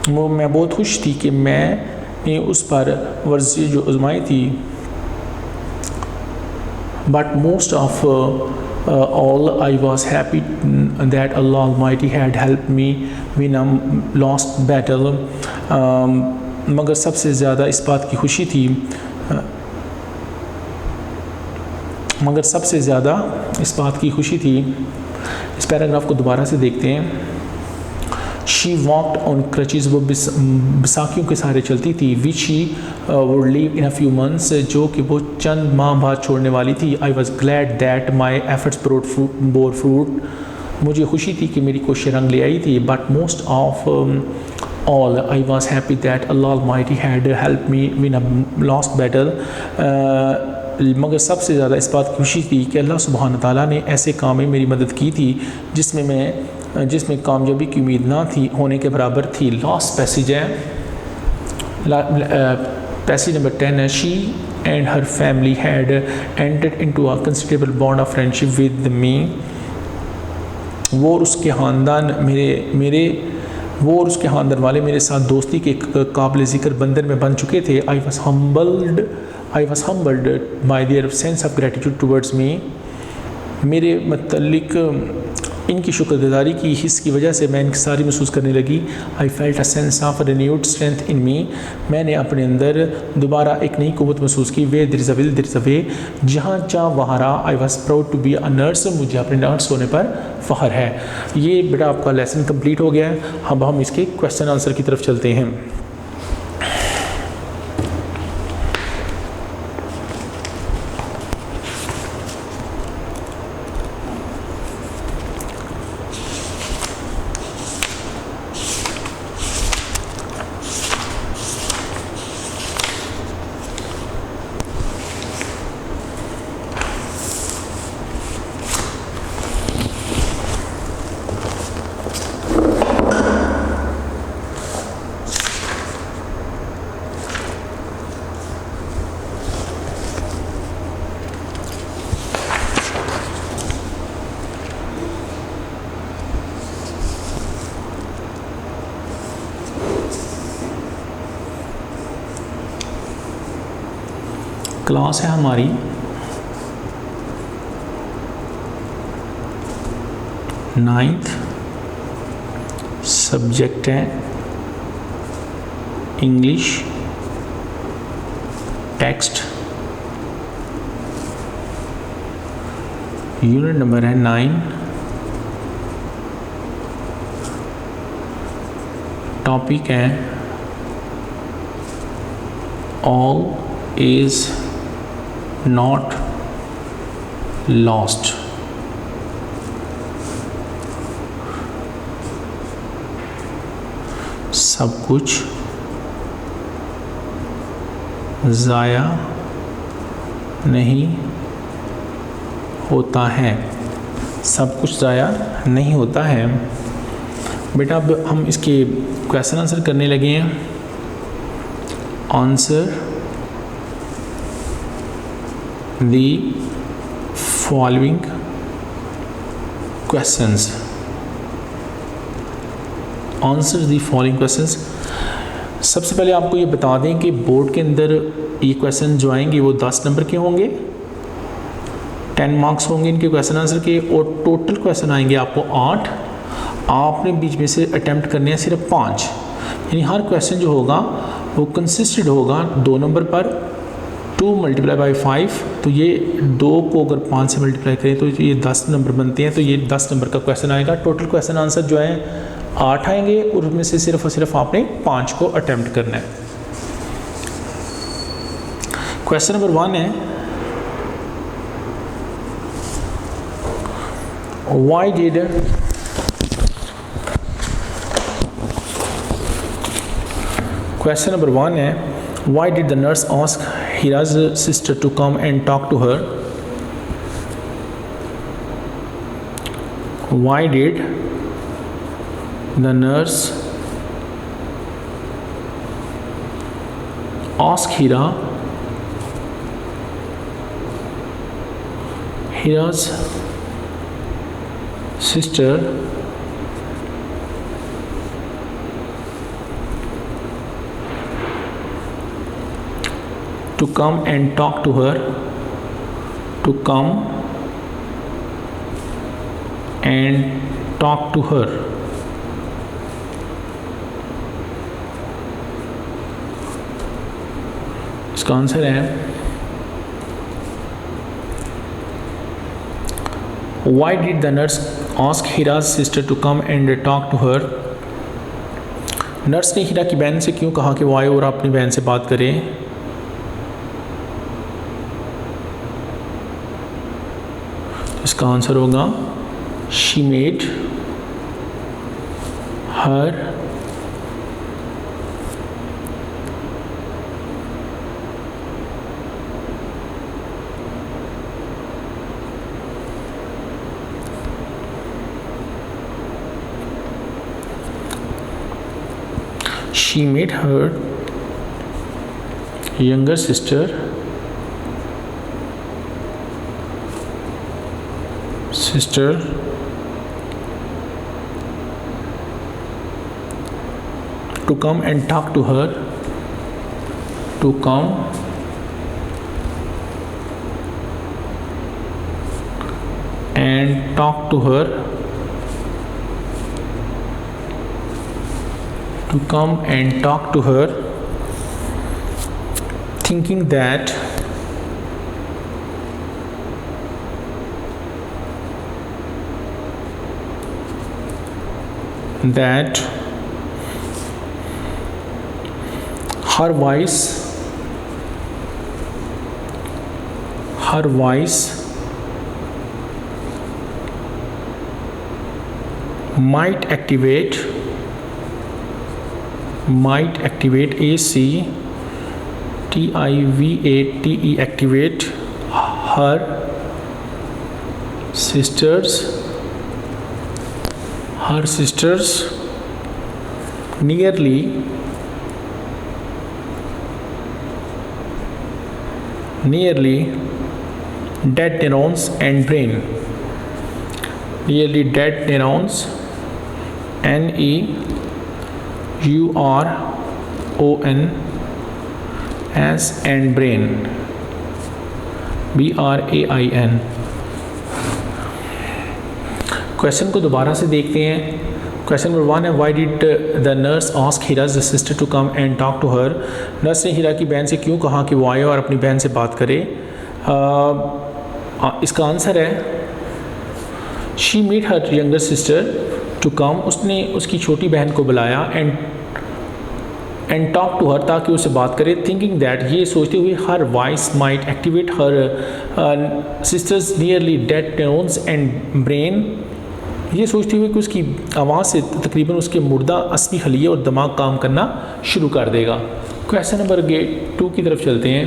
मैं बहुत खुश थी कि मैंने उस पर वर्जिश जो आजमाई थी। But most of all, I was happy that Allah Almighty had helped me win a lost battle. मगर सबसे ज़्यादा इस बात की खुशी थी इस पैराग्राफ को दोबारा से देखते हैं। शी वॉकड ऑन क्रचेज, वो बैसाखियों के सहारे चलती थी। Which she would leave in a few months, जो कि वो चंद माह बाद छोड़ने वाली थी। I was glad that my efforts bore fruit. मुझे खुशी थी कि मेरी कोशिश रंग ले आई थी। But most of all I was happy that Allah Almighty had help me win a lost battle. मगर सबसे ज़्यादा इस बात की खुशी थी कि अल्लाह सुब्हान ताला ने ऐसे काम में मेरी मदद की थी जिसमें कामयाबी की उम्मीद ना थी होने के बराबर थी। लास्ट पैसेज है, पैसेज नंबर 10 है। She and her family had entered into a considerable bond of friendship with me. वो और उसके ख़ानदान वाले मेरे साथ दोस्ती के काबिल ज़िक्र बंधन में बन चुके थे। I was humbled bye their sense of gratitude towards me. मेरे मतलब इनकी शुक्रगुजारी की हिस्स की वजह से मैं इनकी सारी महसूस करने लगी। I felt a sense of renewed strength in me. मैंने अपने अंदर दोबारा एक नई क़ुव्वत महसूस की। Way there is a will there is a way. जहाँ चाह वहाँ रहा। I was proud to be a nurse. मुझे अपने नर्स होने पर फ़ख्र है। ये बेटा आपका लेसन कंप्लीट हो गया है। अब हम इसके क्वेश्चन आंसर की तरफ चलते हैं। क्लास है हमारी 9th, सब्जेक्ट है इंग्लिश, टेक्स्ट, यूनिट नंबर है 9, टॉपिक है ऑल इज नॉट लॉस्ट। सब कुछ ज़ाया नहीं होता है। सब कुछ ज़ाया नहीं होता है। बेटा अब हम इसके क्वेश्चन आंसर करने लगे हैं। Answer the following questions. Answer the following questions. सबसे पहले आपको ये बता दें कि बोर्ड के अंदर ये क्वेश्चन जो आएंगे वो 10 नंबर के होंगे, 10 मार्क्स होंगे इनके क्वेश्चन आंसर के, और टोटल क्वेश्चन आएंगे आपको 8। आपने बीच में से अटैम्प्ट करने हैं सिर्फ 5, यानी हर क्वेश्चन जो होगा वो कंसिस्टेड होगा 2 नंबर पर 2 मल्टीप्लाई बाई 5, तो ये 2 को अगर 5 से मल्टीप्लाई करें तो ये 10 नंबर बनते हैं, तो ये 10 नंबर का क्वेश्चन आएगा। टोटल क्वेश्चन आंसर जो है 8 आएंगे और उसमें से सिर्फ और सिर्फ आपने 5 को अटेम्प्ट करना है। क्वेश्चन नंबर 1 है, वाई डिड क्वेश्चन नंबर 1 है, why did the nurse ask Hira's sister to come and talk to her? Why did the nurse ask Hira's sister to come and talk to her, to come and talk to her? इसका आंसर है, why did the nurse ask Hira's sister to come and talk to her? Nurse ने हीरा की बहन से क्यों कहा कि वो आए और अपनी बहन से बात करे? इसका आंसर होगा, she made her younger sister to come and talk to her, to come and talk to her, to come and talk to her, thinking that her voice might activate activate her sisters nearly dead neurons and brain. Nearly dead neurons, neurons and brain, brain. Question को दोबारा से देखते हैं। क्वेश्चन नंबर 1 है, why did the nurse ask Heera's sister to come and talk to her? नर्स ने हीरा की बहन से क्यों कहा कि वो आए और अपनी बहन से बात करे? इसका आंसर है, she meet her younger sister to come, उसने उसकी छोटी बहन को बुलाया एंड टॉक टू हर, ताकि उससे बात करे, थिंकिंग दैट, ये सोचते हुए, her voice might activate her sisters nearly dead neurons and brain, ये सोचते हुए कि उसकी आवाज़ से तकरीबन उसके मुर्दा अस्मी खलिए और दिमाग काम करना शुरू कर देगा। क्वेश्चन नंबर 2 की तरफ चलते हैं।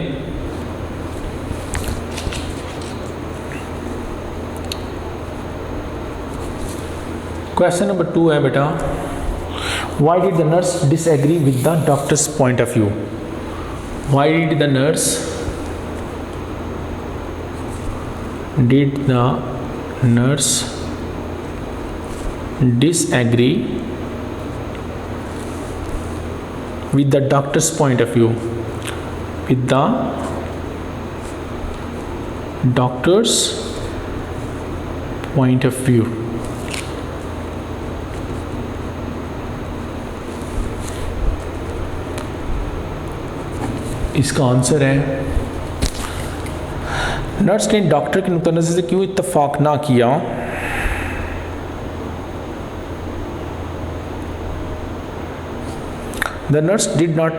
क्वेश्चन नंबर 2 है बेटा, Y did the nurse disagree with the doctor's point of view? Y did the nurse disagree with the doctor's point of view? With the doctor's point of view. इसका आंसर है नर्स ने डॉक्टर के नुक्ता नज़र से क्यों इत्तफाक ना किया? The nurse did not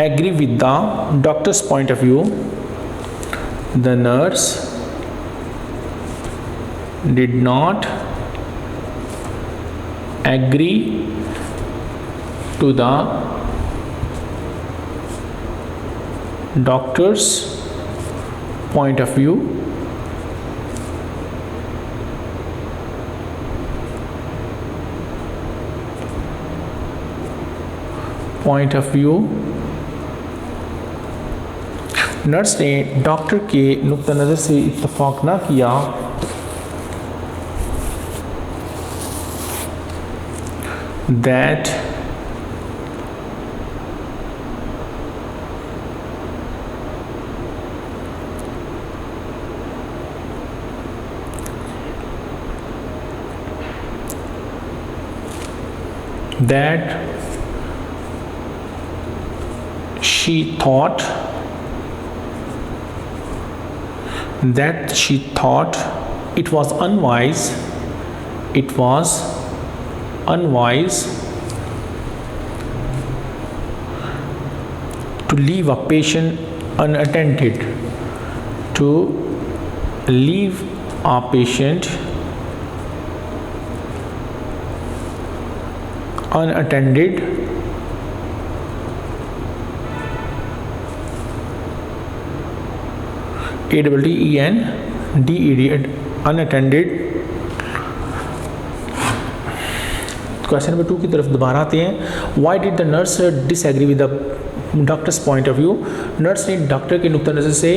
agree with the doctor's point of view. The nurse did not agree to the doctor's point of view. Nurse ने डॉक्टर के नुक्ता नज़र से इत्तफाक ना किया। That she thought it was unwise to leave a patient unattended ATTENDED unattended। Question number 2 की तरफ दोबारा आते हैं। Why did the nurse disagree with the doctor's point of view? Nurse ने डॉक्टर के नुक्ता नज़र से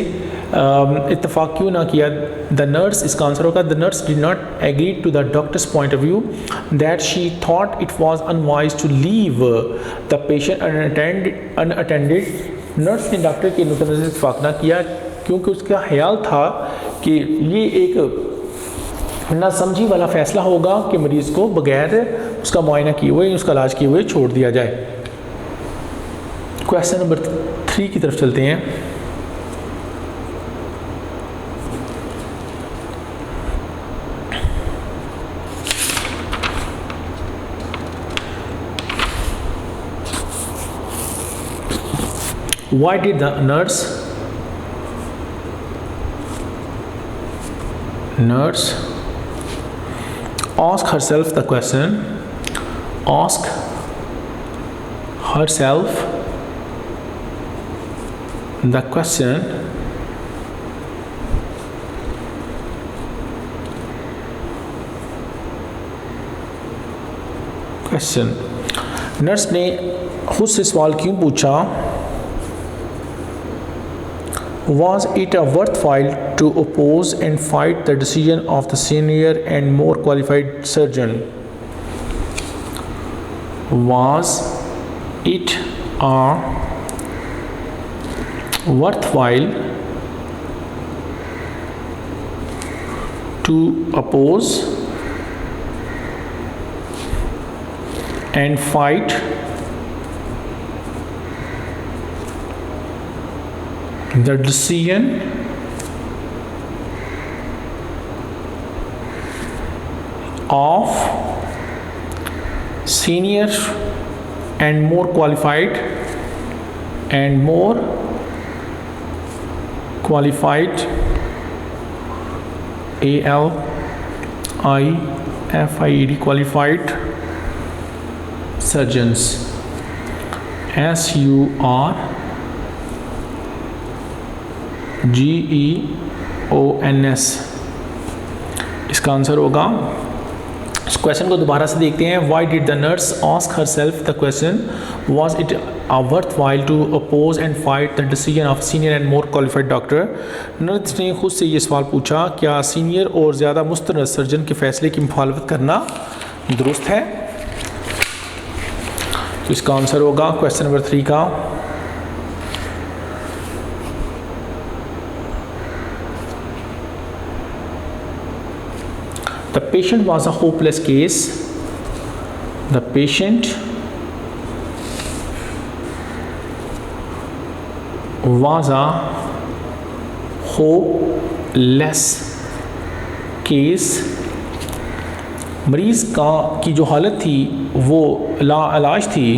इत्तफाक क्यों ना किया? द नर्स, इसका आंसर होगा the nurse did not agree to the doctor's point of view that she thought it was unwise to leave the patient unattended. Nurse ने डॉक्टर के नुक्ता नज़र से इत्तफाक ना किया क्योंकि उसका ख्याल था कि ये एक नासमझी वाला फ़ैसला होगा कि मरीज़ को बगैर उसका मुआयना किए हुए, उसका इलाज किए हुए छोड़ दिया जाए। क्वेश्चन नंबर 3 की तरफ चलते हैं। Why did the nurse ask herself the question? Ask herself the question. Nurse ने खुद से सवाल क्यों पूछा? Was it a worthwhile to oppose and fight the decision of the senior and more qualified surgeon? Was it a worthwhile to oppose and fight the decision of senior and more qualified ALIFIED qualified surgeons SURGEONS। इसका आंसर होगा, इस क्वेश्चन को दोबारा से देखते हैं। Why did the nurse ask herself the question? Was it a worthwhile to oppose and fight the decision of senior and more qualified doctor? Nurse ने खुद से ये सवाल पूछा, क्या सीनियर और ज़्यादा मुस्तनद सर्जन के फैसले की मुखालफत करना दुरुस्त है? तो इसका आंसर होगा क्वेश्चन नंबर 3 का The patient was a hopeless case. The patient was a hopeless case. मरीज़ की जो हालत थी वो लाइलाज थी,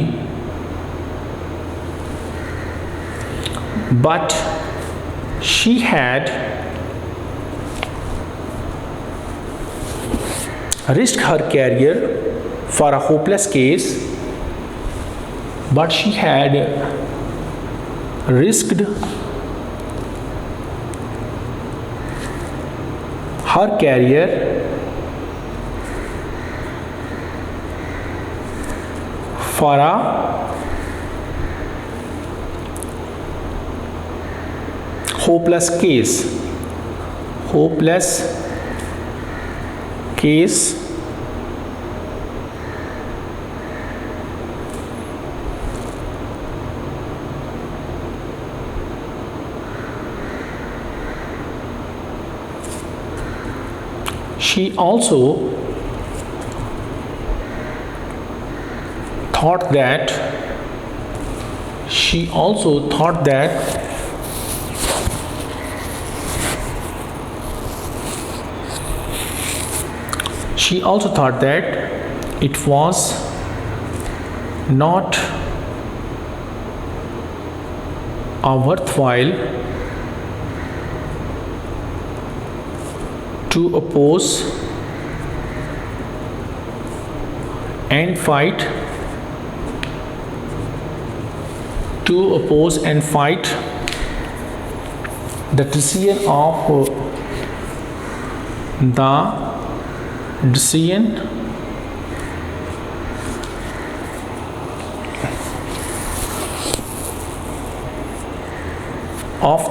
but she had risked her career for a hopeless case, but she had risked her career for a hopeless case. She also thought that she also thought that it was not a worthwhile to oppose and fight the decision of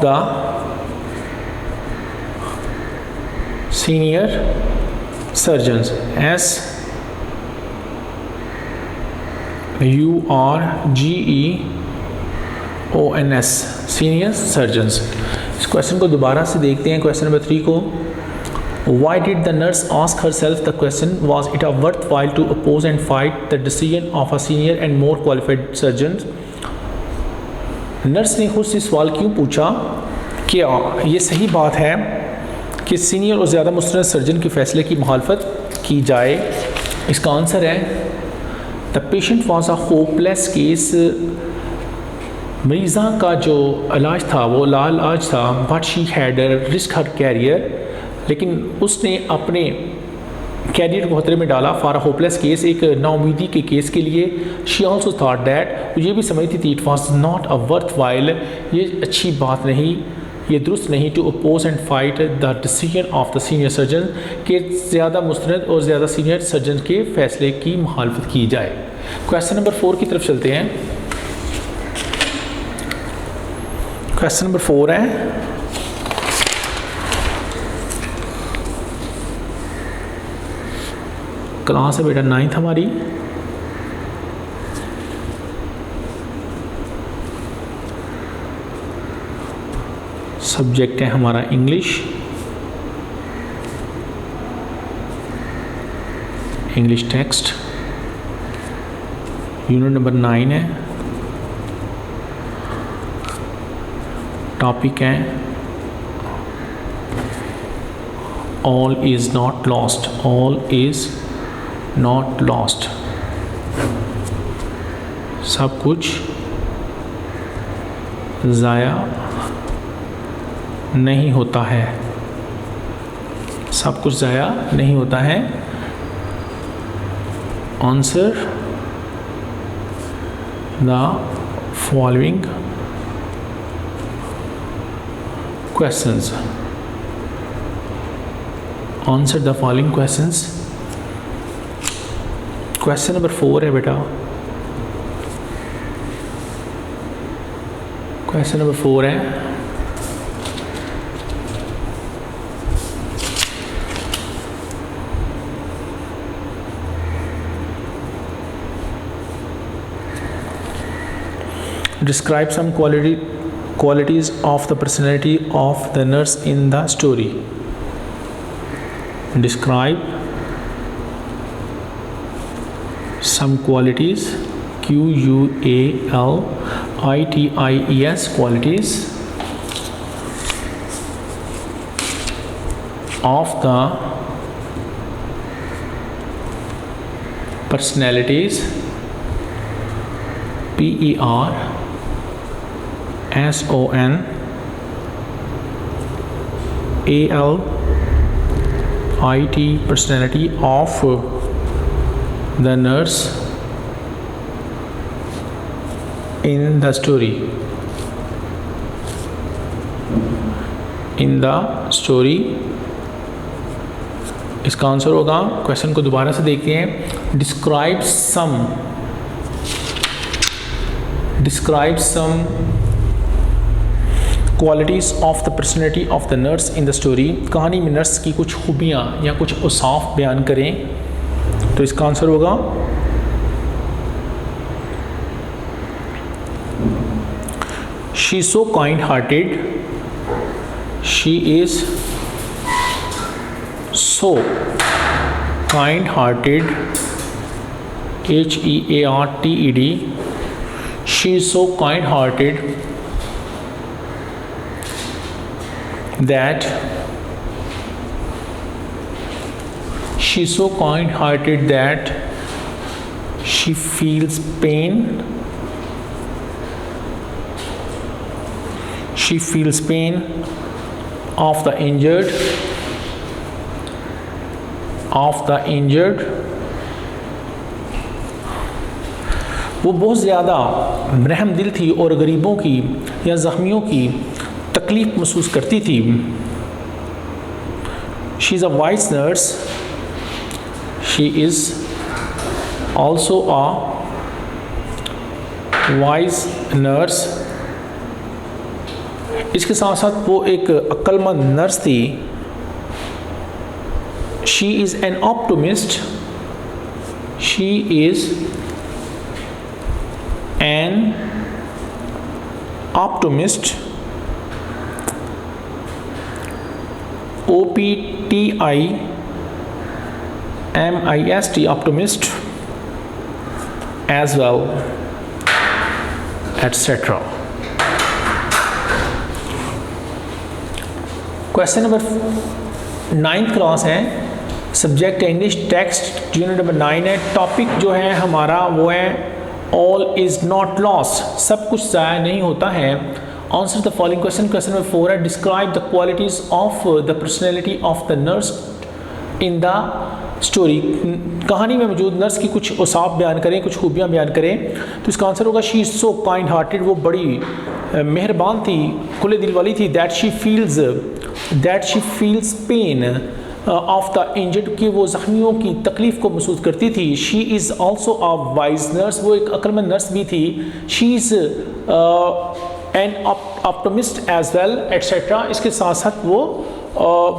the senior surgeons. SURGEONS, senior surgeons. इस क्वेश्चन को दोबारा से देखते हैं, क्वेश्चन नंबर 3 को. Why did the nurse ask herself the question, was it a worthwhile to oppose and fight the decision of a senior and more qualified surgeon? Nurse ने खुद से सवाल क्यों पूछा कि ये सही बात है कि सीनियर और ज़्यादा मुस्तनद सर्जन के फैसले की मुखालफत की जाए. इसका आंसर है the patient was a hopeless case. मरीज़ा का जो इलाज था वो लाइलाज था, but she had risk her career, लेकिन उसने अपने कैरियर को खतरे में डाला फॉर अ होपलेस केस, एक नाउमीदी के केस के लिए. शी ऑल्सो थॉट दैट, ये भी समझती थी it was not a worthwhile, ये अच्छी बात नहीं, ये दुरुस्त नहीं, to oppose and fight the decision of the senior surgeon, के ज़्यादा मुस्तनद और ज़्यादा सीनियर सर्जन के फैसले की मुखालफत की जाए. क्वेश्चन नंबर 4 की तरफ चलते हैं. क्वेश्चन नंबर 4 है, क्लास है बेटा 9th हमारी. सब्जेक्ट है हमारा इंग्लिश. टेक्स्ट यूनिट नंबर 9 है. टॉपिक है all is not lost. All is not lost, सब कुछ ज़ाया नहीं होता है. सब कुछ ज़ाया नहीं होता है. Answer the following questions. Answer the following questions. Question number 4 है बेटा. क्वेश्चन नंबर 4 है, describe some qualities of the personality of the nurse in the story. Describe some qualities, QUALITIES, qualities of the personalities, personality, personality of the nurse in the story. In the story, इसका आंसर होगा, क्वेश्चन को दोबारा से देखते हैं, describe some qualities of the personality of the nurse in the story. कहानी में नर्स की कुछ खूबियाँ या कुछ औसाफ बयान करें। तो इसका आंसर होगा she is so kind hearted, she is so kind hearted, HEARTED, she is so kind hearted that she feels pain, of the injured, वो बहुत ज़्यादा रहम दिल थी और गरीबों की या ज़ख्मियों की तकलीफ़ महसूस करती थी। She is a wise nurse, she is also a wise nurse. इसके साथ साथ वो एक अक्लमंद नर्स थी। She is an optimist, she is an optimist, OPTIMIST, optimist as well, etc. Question number 9th class है, सब्जेक्ट है इंग्लिश, टेक्स्ट यूनिट नंबर 9 है। टॉपिक जो है हमारा वो है ऑल इज़ नॉट लॉस, सब कुछ ज़ाया नहीं होता है। Answer the following question. Question number 4 है, describe the qualities of the personality of the nurse in the story. कहानी में मौजूद नर्स की कुछ औसाफ बयान करें, कुछ खूबियाँ बयान करें। तो इसका आंसर होगा she is so kind hearted, वो बड़ी मेहरबान थी, खुले दिल वाली थी। That she feels pain of the injured, कि वो ज़ख्मियों की तकलीफ़ को महसूस करती थी। She is also a wise nurse, वो एक अक्लमंद नर्स भी थी। She is an optimist as well, etcetera. इसके साथ साथ वो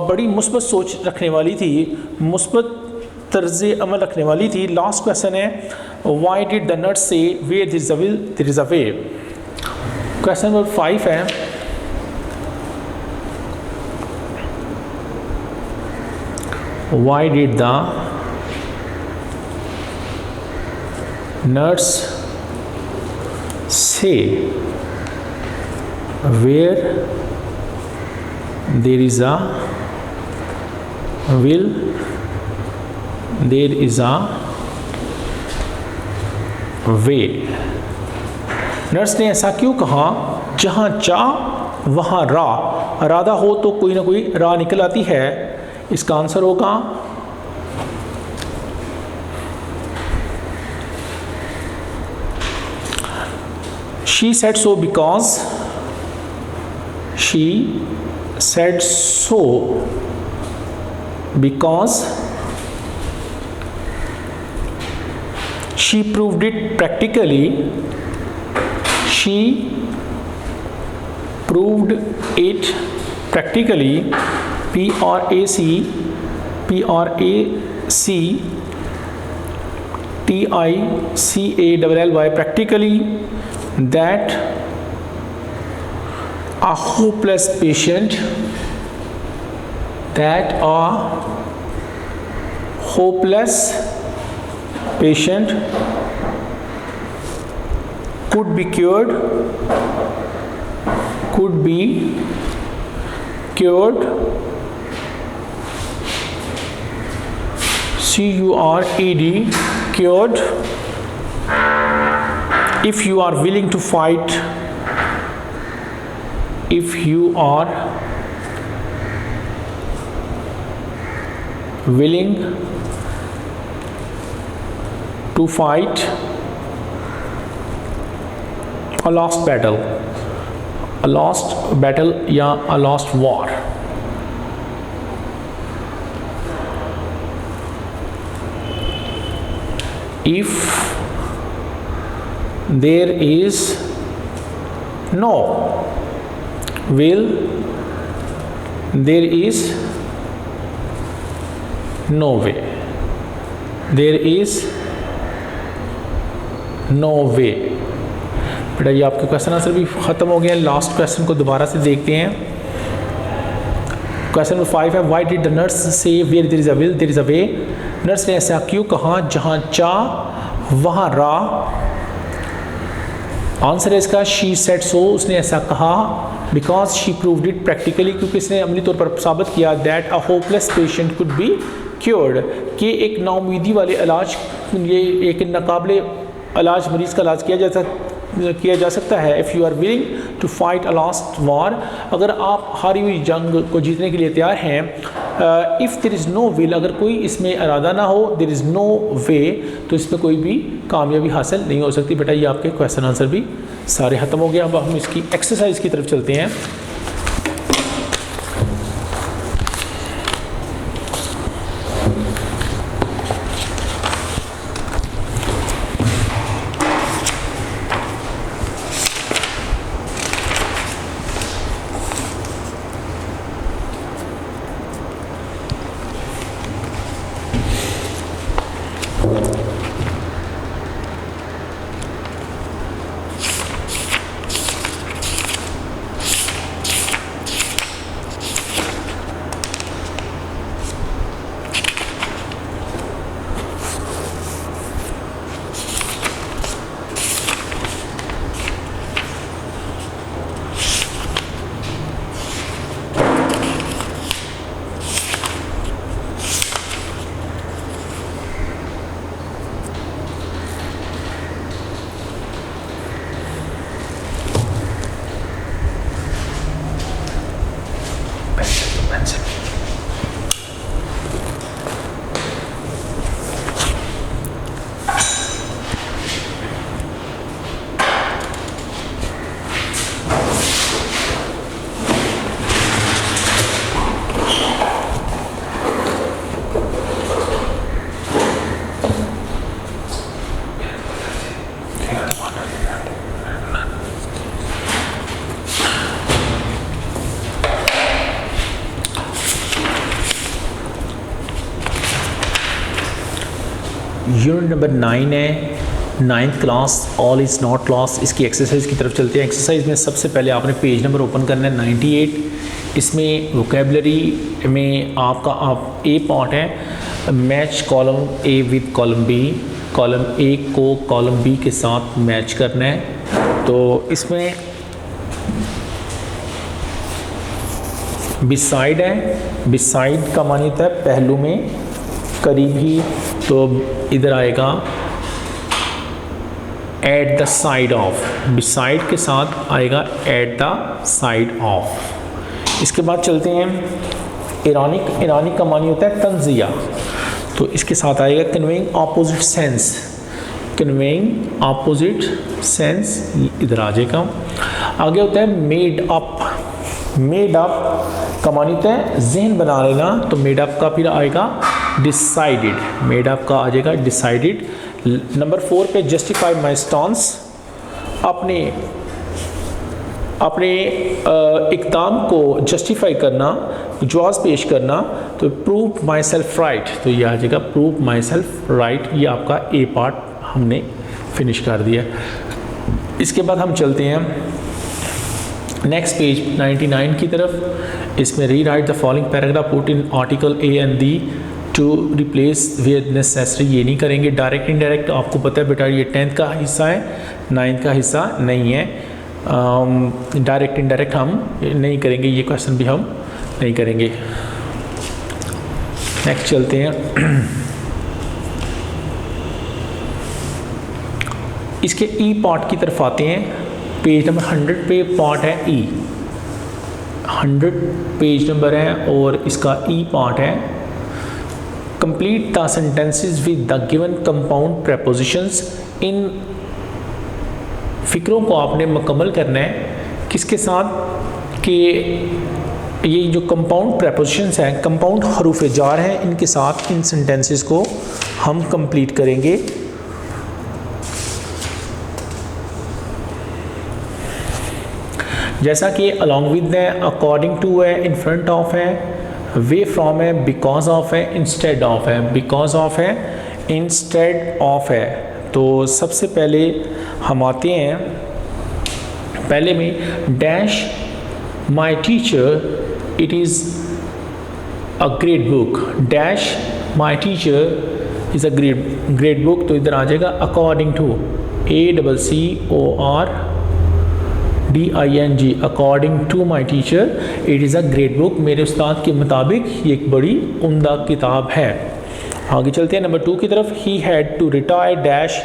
बड़ी मुस्बत सोच रखने वाली थी, मुस्बत तर्ज़ अमल रखने वाली थी। लास्ट क्वेश्चन है, why did the nurse say where there is a will there is a way. Question number 5 है, why did the nurse say where there is a will there is a way. Nurse ने ऐसा क्यों कहा, जहाँ चाह वहाँ राह, इरादा हो तो कोई ना कोई राह निकल आती है। इसका आंसर होगा she said so because, she said so because she proved it practically, she proved it practically, PRACTICALLY, practically, that a hopeless patient could be cured CURED, cured. If you are willing to fight, if you are willing to fight a lost battle, या a lost war. If there is no will, there is no way. There is no way. बेटा ये आपके क्वेश्चन आंसर भी ख़त्म हो गया। लास्ट क्वेश्चन को दोबारा से देखते हैं। क्वेश्चन नंबर 5 है, why did the nurse say where there is a will there is a way. Nurse ने ऐसा क्यों कहा, जहाँ चाह वहाँ राह। आंसर है इसका शी सेड सो, उसने ऐसा कहा। Because she proved it practically, क्योंकि इसने अमली तौर पर साबित किया that a hopeless patient could be cured, कि एक नाउमीदी वाले इलाज, ये एक नाकाबिले इलाज मरीज़ का इलाज किया जा सकता है। If you are willing to fight a last war, अगर आप हारी हुई जंग को जीतने के लिए तैयार हैं। If there is no will, अगर कोई इसमें इरादा ना हो, देयर इज़ नो वे, तो इसमें कोई भी कामयाबी हासिल नहीं हो सकती। बेटा ये आपके क्वेश्चन आंसर भी सारे ख़त्म हो गए। अब हम इसकी एक्सरसाइज की तरफ चलते हैं। यूनिट नंबर 9 है, 9th class, all is not loss. इसकी एक्सरसाइज की तरफ चलते हैं। एक्सरसाइज में सबसे पहले आपने पेज नंबर ओपन करना है 98। इसमें वोकेबलरी में आपका ए पार्ट है, match column A with column B. Column A को कॉलम बी के साथ मैच करना है। तो इसमें बिसाइड है, बिसाइड का मानी होता है पहलू में, करीब ही, तो इधर आएगा at the side of. Beside के साथ आएगा एट द साइड ऑफ। इसके बाद चलते हैं इरानिक। इरानिक का मानी होता है तंजिया, तो इसके साथ आएगा conveying opposite sense. Conveying opposite sense इधर आ जाएगा। आगे होता है मेड अप। मेड अप का मानी होता है जहन बना लेना, तो मेड अप का फिर आएगा डिसाइडेड। मेड अप का आ जाएगा डिसाइडेड। नंबर 4 पे जस्टिफाई माई स्टांस, अपने इक़दाम को जस्टिफाई करना, जवाब पेश करना। तो प्रूव माई सेल्फ राइट, तो ये आ जाएगा प्रूव माई सेल्फ राइट। ये आपका ए पार्ट हमने फिनिश कर दिया। इसके बाद हम चलते हैं नेक्स्ट पेज 99 की तरफ। इसमें rewrite the following paragraph, put in article a and the to replace where necessary. ये नहीं करेंगे। डायरेक्ट इनडायरेक्ट आपको पता है बेटा ये 10th का हिस्सा है, 9th का हिस्सा नहीं है। डायरेक्ट इनडायरेक्ट हम नहीं करेंगे, ये क्वेश्चन भी हम नहीं करेंगे। नेक्स्ट चलते हैं इसके ई पार्ट की तरफ आते हैं। पेज नंबर 100 पे पार्ट है ई, 100 पेज नंबर है और इसका ई पार्ट है। Complete the sentences with the given compound prepositions. इन फ़िक्रों को आपने मुकम्मल करना है किसके साथ कि ये जो कंपाउंड प्रेपोजिशंस हैं, कंपाउंड हरूफ जार हैं, इनके साथ इन सेंटेंसेस को हम कंप्लीट करेंगे। जैसा कि अलॉन्ग विद है, अकॉर्डिंग टू है, इन फ्रंट ऑफ है, वे फ्रॉम है, बिकॉज ऑफ है, इंस्टेड ऑफ है, बिकॉज ऑफ है, इंस्टेड ऑफ है। तो सबसे पहले हम आते हैं पहले में dash my teacher it is a great book, dash my teacher is a great book. तो इधर आ जाएगा according to, ACCORDING, according to my teacher it is a great book. मेरे उस्ताद के मुताबिक ये एक बड़ी उम्दा किताब है। आगे चलते हैं नंबर 2 की तरफ। He had to retire dash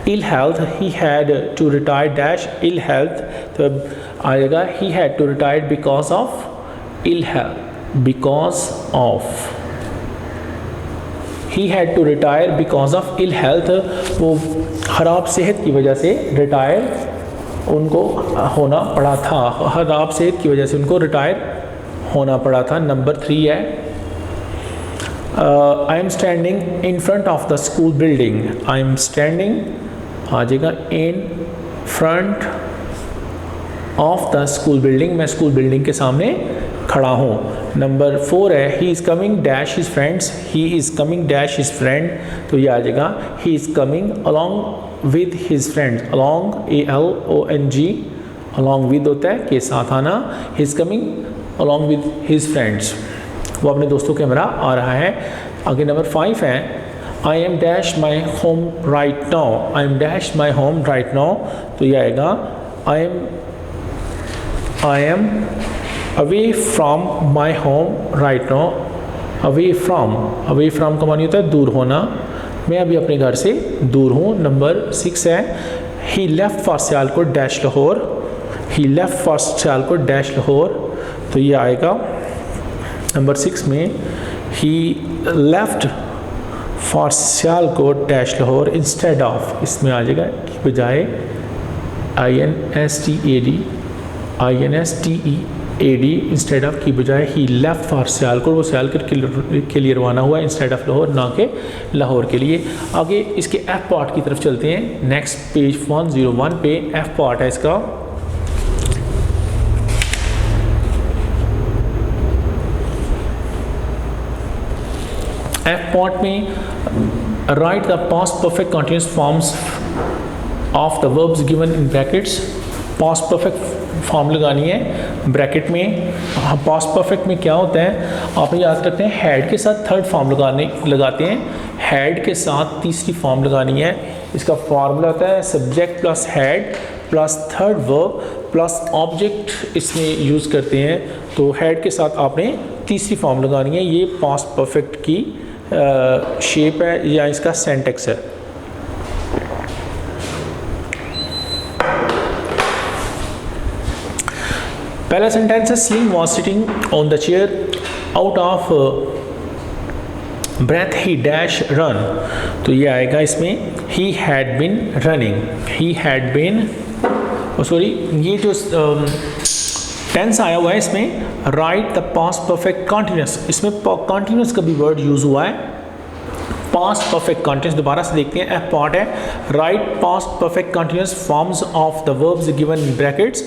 ill health, he had to retire dash ill health. तो अब आएगा he had to retire because of ill health, because of, he had to retire because of ill health. वो ख़राब सेहत की वजह से रिटायर उनको होना पड़ा था, ख़राब सेहत की वजह से उनको रिटायर होना पड़ा था। नंबर 3 है I am standing in front of the school building, I am standing आ जाएगा in front of the school building, मैं स्कूल बिल्डिंग के सामने खड़ा हूँ। नंबर 4 है he is coming dash his friends, he is coming dash his friend. तो ये आ जाएगा he is coming along with his friends, along ALONG, along with होता है के साथ आना, he is coming along with his friends, वो अपने दोस्तों के हमरा आ रहा है। आगे नंबर 5 है I M dash my home right now, I am dash my home right now. तो ये आएगा I am away from my home right now, away from का मानी होता है दूर होना, मैं अभी अपने घर से दूर हूँ। नंबर 6 है he left for Sialkot dash Lahore, he left for Sialkot dash Lahore. तो ये आएगा नंबर 6 में he left for Sialkot dash Lahore instead of, इसमें आ जाएगा की बजाय INSTED इंस्टेड ऑफ की बजाय ही लेफ्ट फॉर सियालकोट, वो सियालकोट के लिए रवाना हुआ इंस्टेड ऑफ लाहौर, ना कि लाहौर के लिए। आगे इसके एफ पार्ट की तरफ चलते हैं। नेक्स्ट पेज 101 पे एफ पार्ट है इसका। एफ पार्ट में right the past perfect continuous forms of the verbs given in brackets. Past perfect form लगानी है ब्रैकेट में। पास्ट परफेक्ट में क्या होता है आप याद रखते हैं, हैड के साथ थर्ड फॉर्म लगाते हैं, हैड के साथ तीसरी फॉर्म लगानी है। इसका फार्मूला होता है subject plus had plus third verb plus object, इसमें यूज़ करते हैं। तो हैड के साथ आपने तीसरी फॉर्म लगानी है। ये पास्ट परफेक्ट की शेप है या इसका सेंटेक्स है। पहला सेंटेंस है Slim was sitting on the chair out of breath he dash run. तो ये आएगा इसमें he had been running, he had been sorry ये जो टेंस आया हुआ है इसमें write the past perfect continuous, इसमें कॉन्टिन्यूस का भी वर्ड यूज़ हुआ है। पास्ट परफेक्ट कॉन्टिन्यूस दोबारा से देखते हैं। एफ पार्ट है right past perfect continuous forms of the verbs given in brackets.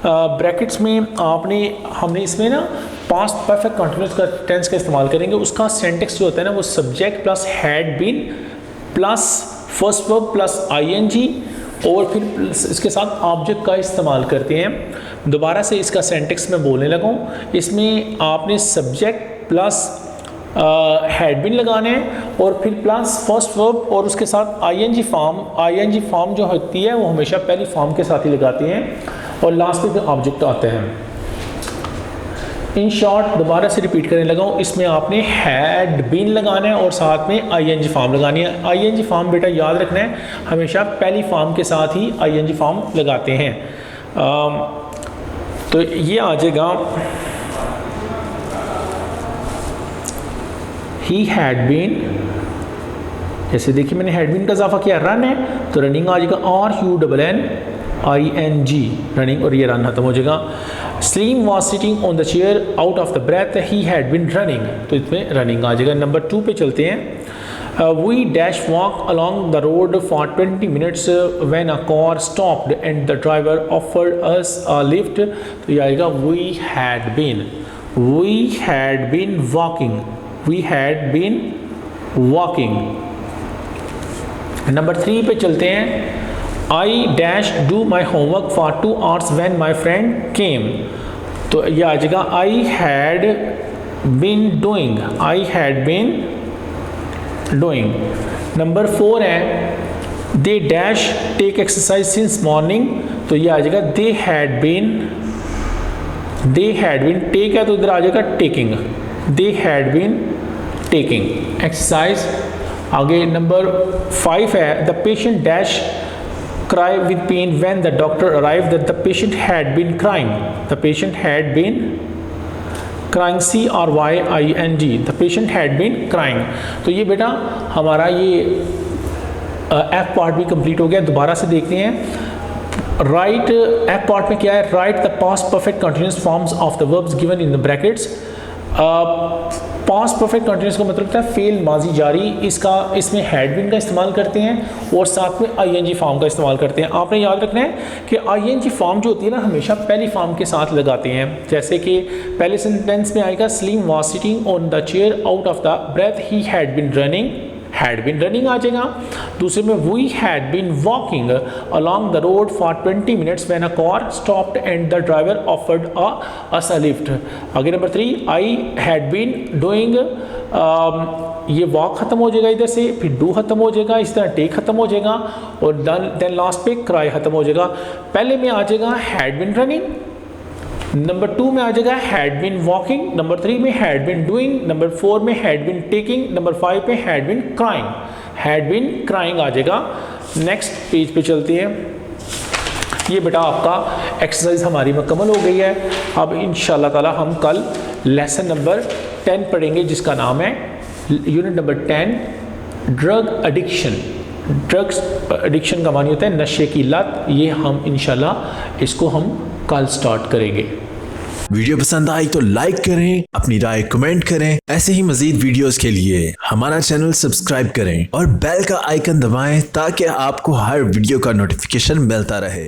Brackets में हमने इसमें ना पास्ट परफेक्ट कॉन्टिन्यूस का टेंस का इस्तेमाल करेंगे। उसका सेंटेक्स जो होता है ना वो subject plus had been plus first verb plus ING और फिर इसके साथ ऑब्जेक्ट का इस्तेमाल करते हैं। दोबारा से इसका सेंटेक्स में बोलने लगा हूँ। इसमें आपने सब्जेक्ट प्लस हैड बीन लगाने हैं और फिर प्लस फर्स्ट वर्ब और उसके साथ ING फॉर्म जो होती है वो हमेशा पहली फॉर्म के साथ ही लगाते हैं और लास्ट में फिर ऑब्जेक्ट आते हैं। इन शॉर्ट दोबारा से रिपीट करने लगा हूँ, इसमें आपने हैड बीन लगाना है और साथ में आईएनजी फॉर्म लगानी है। आईएनजी फॉर्म बेटा याद रखना है, हमेशा पहली फॉर्म के साथ ही आईएनजी फॉर्म लगाते हैं। तो ये आ जाएगा ही हैड बीन, जैसे देखिए मैंने हैड बीन का इजाफा किया, रन है तो रनिंग आ जाएगा, RUNNING रनिंग, और ये रन खत्म हो जाएगा। Slim was sitting on the chair out of the breath, he had been running, तो इसमें रनिंग आ जाएगा। नंबर 2 पे चलते हैं। We dash walk along the road for 20 minutes when a car stopped and the driver offered us a lift, तो ये आएगा we had been walking. Number 3 पे चलते हैं। I dash do my homework for 2 hours when my friend came, तो ये आ जाएगा I had been doing। Number 4 है they dash take exercise since morning, तो ये आ जाएगा they had been take है तो इधर आ जाएगा taking, they had been taking exercise। आगे नंबर 5 है the patient dash cry with pain when the doctor arrived, that the patient had been crying, CRYING, the patient had been crying। तो ये बेटा हमारा ये एफ पार्ट भी कंप्लीट हो गया। दोबारा से देखते हैं। राइट एफ पार्ट में क्या है, right the past perfect continuous forms of the verbs given in the brackets. Past perfect continuous का मतलब होता है फेल माजी जारी, इसमें हैड बीन का इस्तेमाल करते हैं और साथ में आईएनजी फॉर्म का इस्तेमाल करते हैं। आपने याद रखना है कि आईएनजी फॉर्म जो होती है ना हमेशा पहली फॉर्म के साथ लगाते हैं। जैसे कि पहले सेंटेंस में आएगा Salim was sitting on the chair out of the breath, he had been running आ जाएगा। दूसरे में we had been walking along the road for 20 minutes when a car stopped and the driver offered us a lift. आगे number 3 I had been doing, ये वॉक खत्म हो जाएगा इधर से, फिर डू खत्म हो जाएगा, इस तरह टेक खत्म हो जाएगा और देन लास्ट पे क्राई खत्म हो जाएगा। पहले में आ जाएगा हैड बीन रनिंग, नंबर 2 में आ जाएगा हैड बीन वॉकिंग, नंबर 3 में हैड बीन डूइंग, नंबर 4 में हैड बीन टेकिंग, नंबर 5 पे हैड बीन क्राइंग आ जाएगा। नेक्स्ट पेज पे चलते हैं। ये बेटा आपका एक्सरसाइज हमारी मुकम्मल हो गई है। अब इंशाल्लाह ताला हम कल लेसन नंबर 10 पढ़ेंगे जिसका नाम है यूनिट नंबर 10 ड्रग एडिक्शन का मानी होता है नशे की लत। ये हम इंशाल्लाह इसको हम कल स्टार्ट करेंगे। वीडियो पसंद आई तो लाइक करें, अपनी राय कमेंट करें। ऐसे ही मजीद वीडियोस के लिए हमारा चैनल सब्सक्राइब करें और बेल का आइकन दबाएं ताकि आपको हर वीडियो का नोटिफिकेशन मिलता रहे।